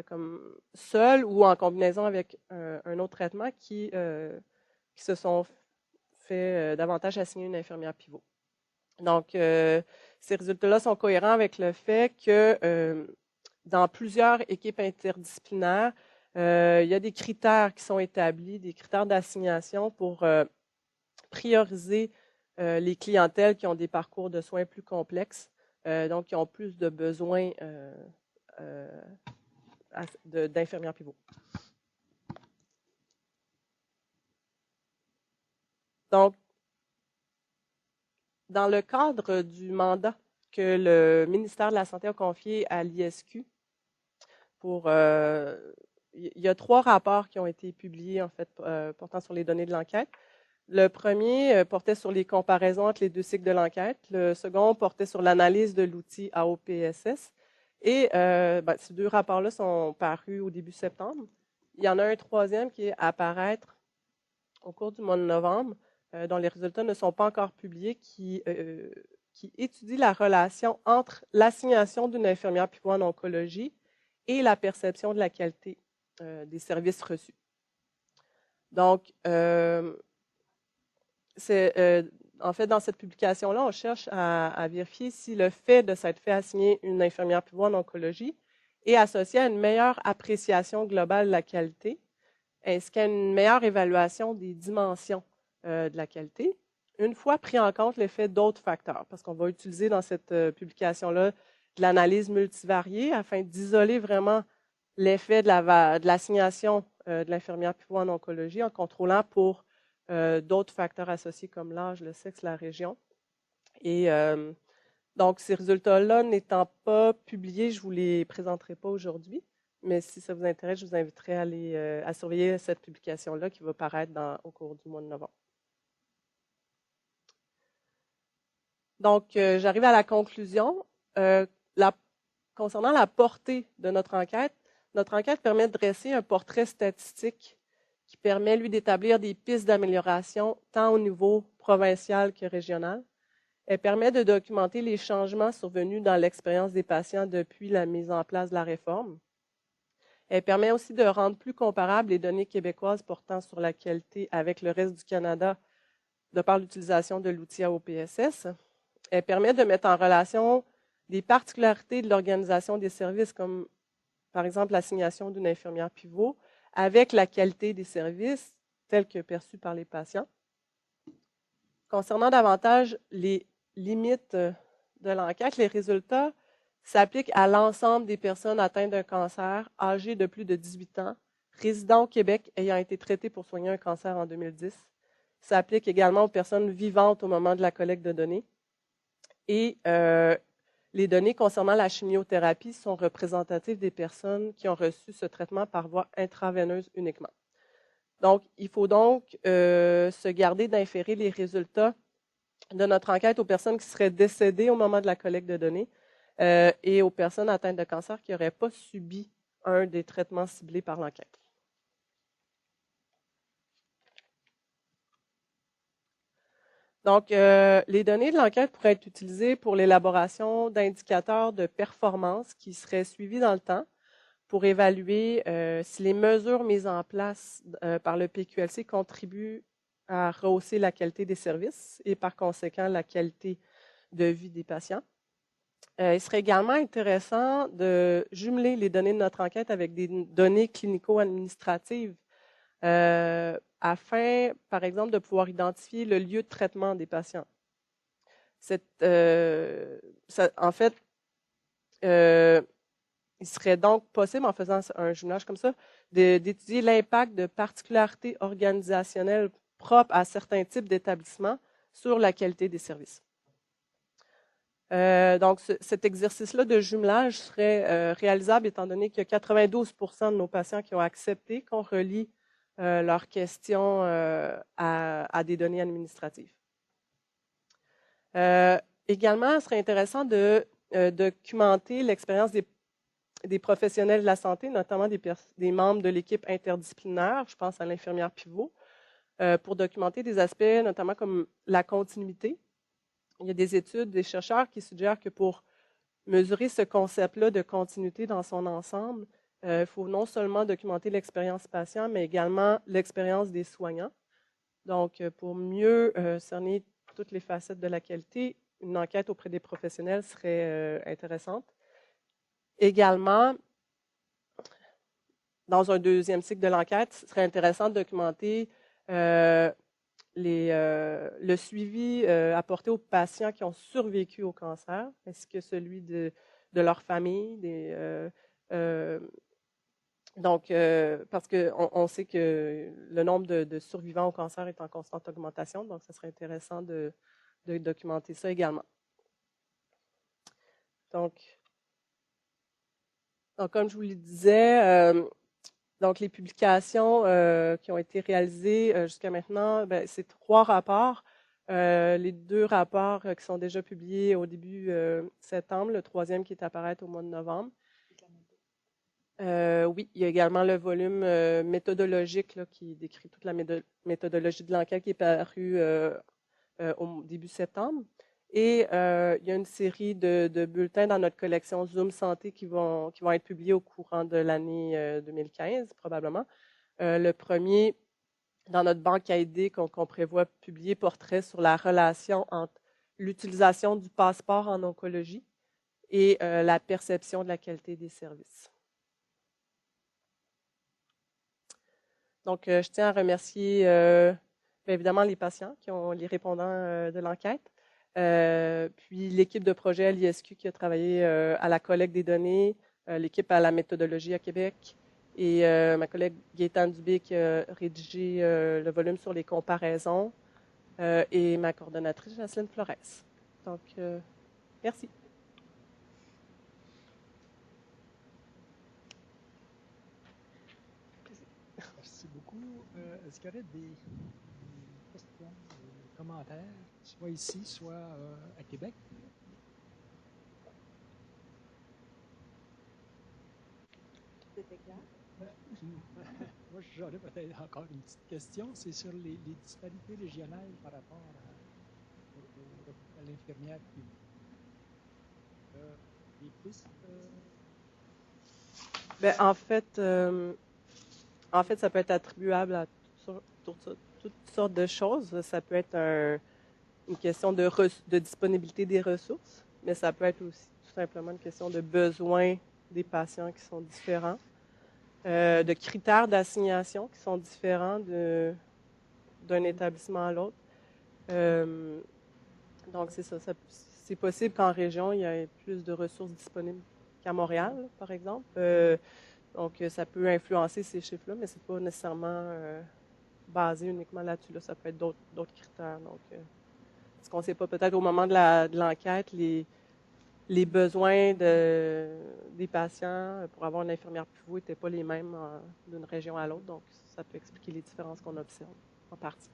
comme seuls ou en combinaison avec un autre traitement, qui se sont fait davantage assigner une infirmière pivot. Donc, ces résultats-là sont cohérents avec le fait que dans plusieurs équipes interdisciplinaires, il y a des critères qui sont établis, des critères d'assignation pour prioriser les clientèles qui ont des parcours de soins plus complexes, donc qui ont plus de besoins d'infirmières pivots. Donc, dans le cadre du mandat que le ministère de la Santé a confié à l'ISQ, il y a 3 rapports qui ont été publiés, en fait, portant sur les données de l'enquête. Le premier portait sur les comparaisons entre les 2 cycles de l'enquête. Le second portait sur l'analyse de l'outil AOPSS. Et ces 2 rapports-là sont parus au début septembre. Il y en a un troisième qui est à apparaître au cours du mois de novembre, dont les résultats ne sont pas encore publiés, qui étudie la relation entre l'assignation d'une infirmière pivot en oncologie et la perception de la qualité des services reçus. Donc, en fait, dans cette publication-là, on cherche à vérifier si le fait de s'être fait assigner une infirmière pivot en oncologie est associé à une meilleure appréciation globale de la qualité, ainsi qu'à une meilleure évaluation des dimensions de la qualité, une fois pris en compte l'effet d'autres facteurs, parce qu'on va utiliser dans cette publication-là de l'analyse multivariée afin d'isoler vraiment l'effet de l'assignation de l'infirmière pivot en oncologie en contrôlant pour d'autres facteurs associés comme l'âge, le sexe, la région. Et donc, ces résultats-là n'étant pas publiés, je ne vous les présenterai pas aujourd'hui, mais si ça vous intéresse, je vous inviterai à surveiller cette publication-là qui va paraître au cours du mois de novembre. Donc, j'arrive à la conclusion. Concernant la portée de notre enquête permet de dresser un portrait statistique qui permet, lui, d'établir des pistes d'amélioration tant au niveau provincial que régional. Elle permet de documenter les changements survenus dans l'expérience des patients depuis la mise en place de la réforme. Elle permet aussi de rendre plus comparables les données québécoises portant sur la qualité avec le reste du Canada de par l'utilisation de l'outil AOPSS. Elle permet de mettre en relation des particularités de l'organisation des services, comme par exemple l'assignation d'une infirmière pivot, avec la qualité des services tels que perçus par les patients. Concernant davantage les limites de l'enquête, les résultats s'appliquent à l'ensemble des personnes atteintes d'un cancer âgées de plus de 18 ans, résidant au Québec ayant été traitées pour soigner un cancer en 2010. Ça s'applique également aux personnes vivantes au moment de la collecte de données. Et les données concernant la chimiothérapie sont représentatives des personnes qui ont reçu ce traitement par voie intraveineuse uniquement. Donc, il faut donc se garder d'inférer les résultats de notre enquête aux personnes qui seraient décédées au moment de la collecte de données et aux personnes atteintes de cancer qui n'auraient pas subi un des traitements ciblés par l'enquête. Donc, les données de l'enquête pourraient être utilisées pour l'élaboration d'indicateurs de performance qui seraient suivis dans le temps pour évaluer si les mesures mises en place par le PQLC contribuent à rehausser la qualité des services et par conséquent la qualité de vie des patients. Il serait également intéressant de jumeler les données de notre enquête avec des données clinico-administratives afin, par exemple, de pouvoir identifier le lieu de traitement des patients. En fait, il serait donc possible, en faisant un jumelage comme ça, d'étudier l'impact de particularités organisationnelles propres à certains types d'établissements sur la qualité des services. Donc, cet exercice-là de jumelage serait réalisable étant donné qu'il y a 92% de nos patients qui ont accepté qu'on relie leurs questions à des données administratives. Également, il serait intéressant de documenter l'expérience des professionnels de la santé, notamment des membres de l'équipe interdisciplinaire, je pense à l'infirmière pivot, pour documenter des aspects notamment comme la continuité. Il y a des études, des chercheurs qui suggèrent que pour mesurer ce concept-là de continuité dans son ensemble, il faut non seulement documenter l'expérience patient, mais également l'expérience des soignants. Donc, pour mieux cerner toutes les facettes de la qualité, une enquête auprès des professionnels serait intéressante. Également, dans un deuxième cycle de l'enquête, ce serait intéressant de documenter le suivi apporté aux patients qui ont survécu au cancer, ainsi que celui de leur famille. Donc, parce qu'on sait que le nombre de survivants au cancer est en constante augmentation, donc ce serait intéressant de documenter ça également. Donc comme je vous le disais, donc les publications qui ont été réalisées jusqu'à maintenant, c'est 3 rapports. Les 2 rapports qui sont déjà publiés au début septembre, le 3e qui est à apparaître au mois de novembre. Oui, il y a également le volume méthodologique là, qui décrit toute la méthodologie de l'enquête qui est paru au début septembre. Et il y a une série de bulletins dans notre collection Zoom Santé qui vont être publiés au courant de l'année 2015, probablement. Le premier, dans notre banque AID qu'on prévoit publier, portrait sur la relation entre l'utilisation du passeport en oncologie et la perception de la qualité des services. Donc, je tiens à remercier évidemment les patients qui ont les répondants de l'enquête, puis l'équipe de projet à l'ISQ qui a travaillé à la collecte des données, l'équipe à la méthodologie à Québec et ma collègue Gaëtane Dubé qui a rédigé le volume sur les comparaisons et ma coordonnatrice Jocelyne Flores. Donc, merci. Merci beaucoup. Est-ce qu'il y aurait des questions, des commentaires, soit ici, soit à Québec? C'était clair? Moi, j'aurais peut-être encore une petite question. C'est sur les disparités régionales par rapport à l'infirmière qui les pistes. En fait, ça peut être attribuable à toutes sortes de choses. Ça peut être une question de disponibilité des ressources, mais ça peut être aussi tout simplement une question de besoins des patients qui sont différents, de critères d'assignation qui sont différents d'un établissement à l'autre. Donc, c'est ça. C'est possible qu'en région, il y ait plus de ressources disponibles qu'à Montréal, par exemple. Donc, ça peut influencer ces chiffres-là, mais ce n'est pas nécessairement basé uniquement là-dessus. Là. Ça peut être d'autres critères. Donc, ce qu'on ne sait pas, peut-être au moment de l'enquête, les besoins des patients pour avoir une infirmière pivot n'étaient pas les mêmes d'une région à l'autre. Donc, ça peut expliquer les différences qu'on observe en partie.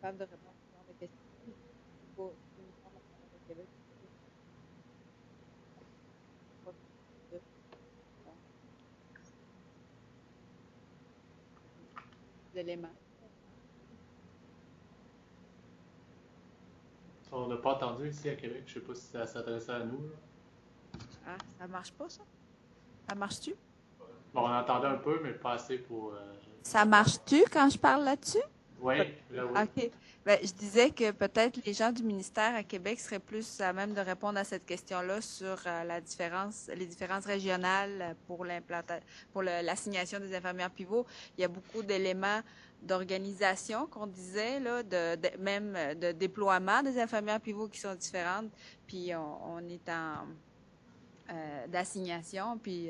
Capable de répondre à ce genre de questions. Pour uniforme au Québec. Éléments. On n'a pas entendu ici à Québec. Je ne sais pas si ça s'adressait à nous. Là. Ah, ça marche pas, ça? Ça marche-tu? Bon, on entendait un peu, mais pas assez pour... Ça marche-tu quand je parle là-dessus? Oui, là oui. OK. Ben, je disais que peut-être les gens du ministère à Québec seraient plus à même de répondre à cette question-là sur les différences régionales pour l'assignation des infirmières pivots. Il y a beaucoup d'éléments d'organisation qu'on disait, là, même de déploiement des infirmières pivots qui sont différentes. Puis on est en d'assignation, puis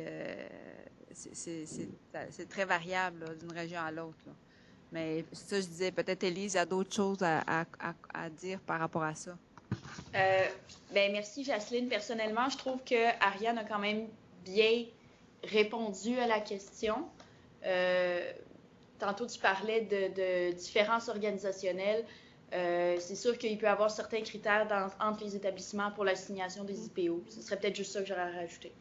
c'est très variable d'une région à l'autre. Là. Mais ça, je disais, peut-être Élise a d'autres choses à dire par rapport à ça. Merci, Jocelyne. Personnellement, je trouve que Ariane a quand même bien répondu à la question. Tantôt, tu parlais de différences organisationnelles. C'est sûr qu'il peut y avoir certains critères entre les établissements pour l'assignation des IPO. Ce serait peut-être juste ça que j'aurais à rajouter.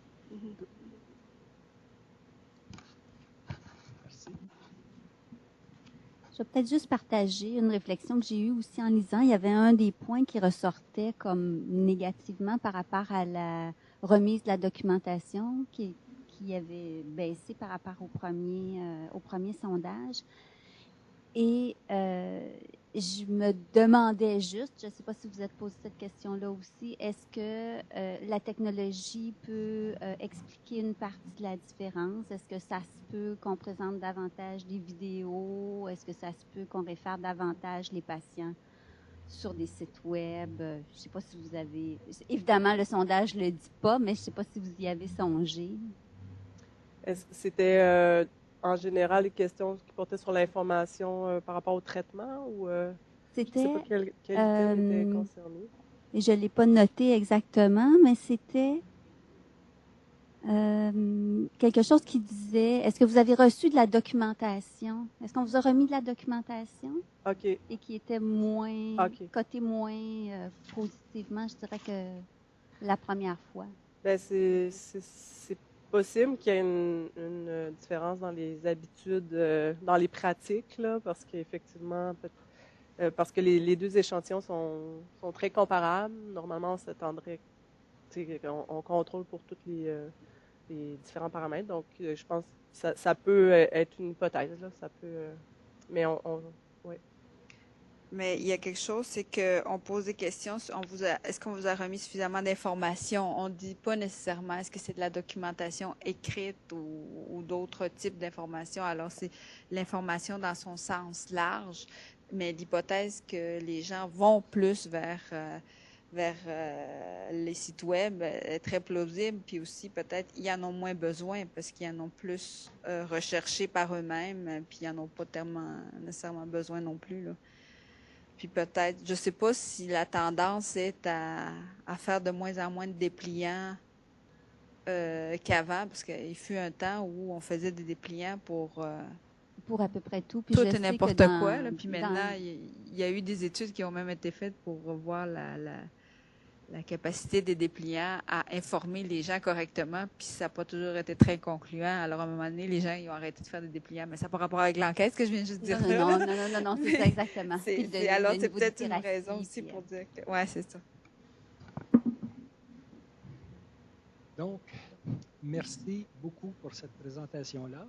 Je vais peut-être juste partager une réflexion que j'ai eue aussi en lisant. Il y avait un des points qui ressortait comme négativement par rapport à la remise de la documentation qui avait baissé par rapport au premier sondage. Et je me demandais juste, je ne sais pas si vous êtes posé cette question-là aussi, est-ce que la technologie peut expliquer une partie de la différence? Est-ce que ça se peut qu'on présente davantage des vidéos? Est-ce que ça se peut qu'on réfère davantage les patients sur des sites web? Je ne sais pas si vous avez... Évidemment, le sondage ne le dit pas, mais je ne sais pas si vous y avez songé. Est-ce que c'était en général les questions qui portaient sur l'information par rapport au traitement ou je ne sais pas quel thème était concerné? Et je ne l'ai pas noté exactement, mais c'était quelque chose qui disait, est-ce que vous avez reçu de la documentation? Est-ce qu'on vous a remis de la documentation? OK. Et qui était moins, coté moins positivement, je dirais, que la première fois. Ben c'est possible qu'il y ait une différence dans les habitudes, dans les pratiques, là, parce qu'effectivement, parce que les deux échantillons sont très comparables. Normalement, on s'attendrait, on contrôle pour tous les différents paramètres. Donc, je pense que ça peut être une hypothèse, là, ça peut, mais ouais. Mais il y a quelque chose, c'est qu'on pose des questions. Est-ce qu'on vous a remis suffisamment d'informations? On ne dit pas nécessairement est-ce que c'est de la documentation écrite ou d'autres types d'informations. Alors, c'est l'information dans son sens large, mais l'hypothèse que les gens vont plus vers les sites web est très plausible. Puis aussi, peut-être, ils en ont moins besoin parce qu'ils en ont plus recherché par eux-mêmes, puis ils n'en ont pas tellement nécessairement besoin non plus, là. Puis peut-être, je sais pas si la tendance est à faire de moins en moins de dépliants qu'avant, parce qu'il fut un temps où on faisait des dépliants pour à peu près tout. Puis tout je et sais n'importe que quoi. Là. Puis maintenant, il y a eu des études qui ont même été faites pour voir la capacité des dépliants à informer les gens correctement, puis ça n'a pas toujours été très concluant. Alors, à un moment donné, les gens ils ont arrêté de faire des dépliants, mais ça n'a pas rapport avec l'enquête, ce que je viens juste de dire. Non, c'est ça exactement. Alors, c'est peut-être une raison aussi pour dire que... Ouais, c'est ça. Donc, merci beaucoup pour cette présentation-là.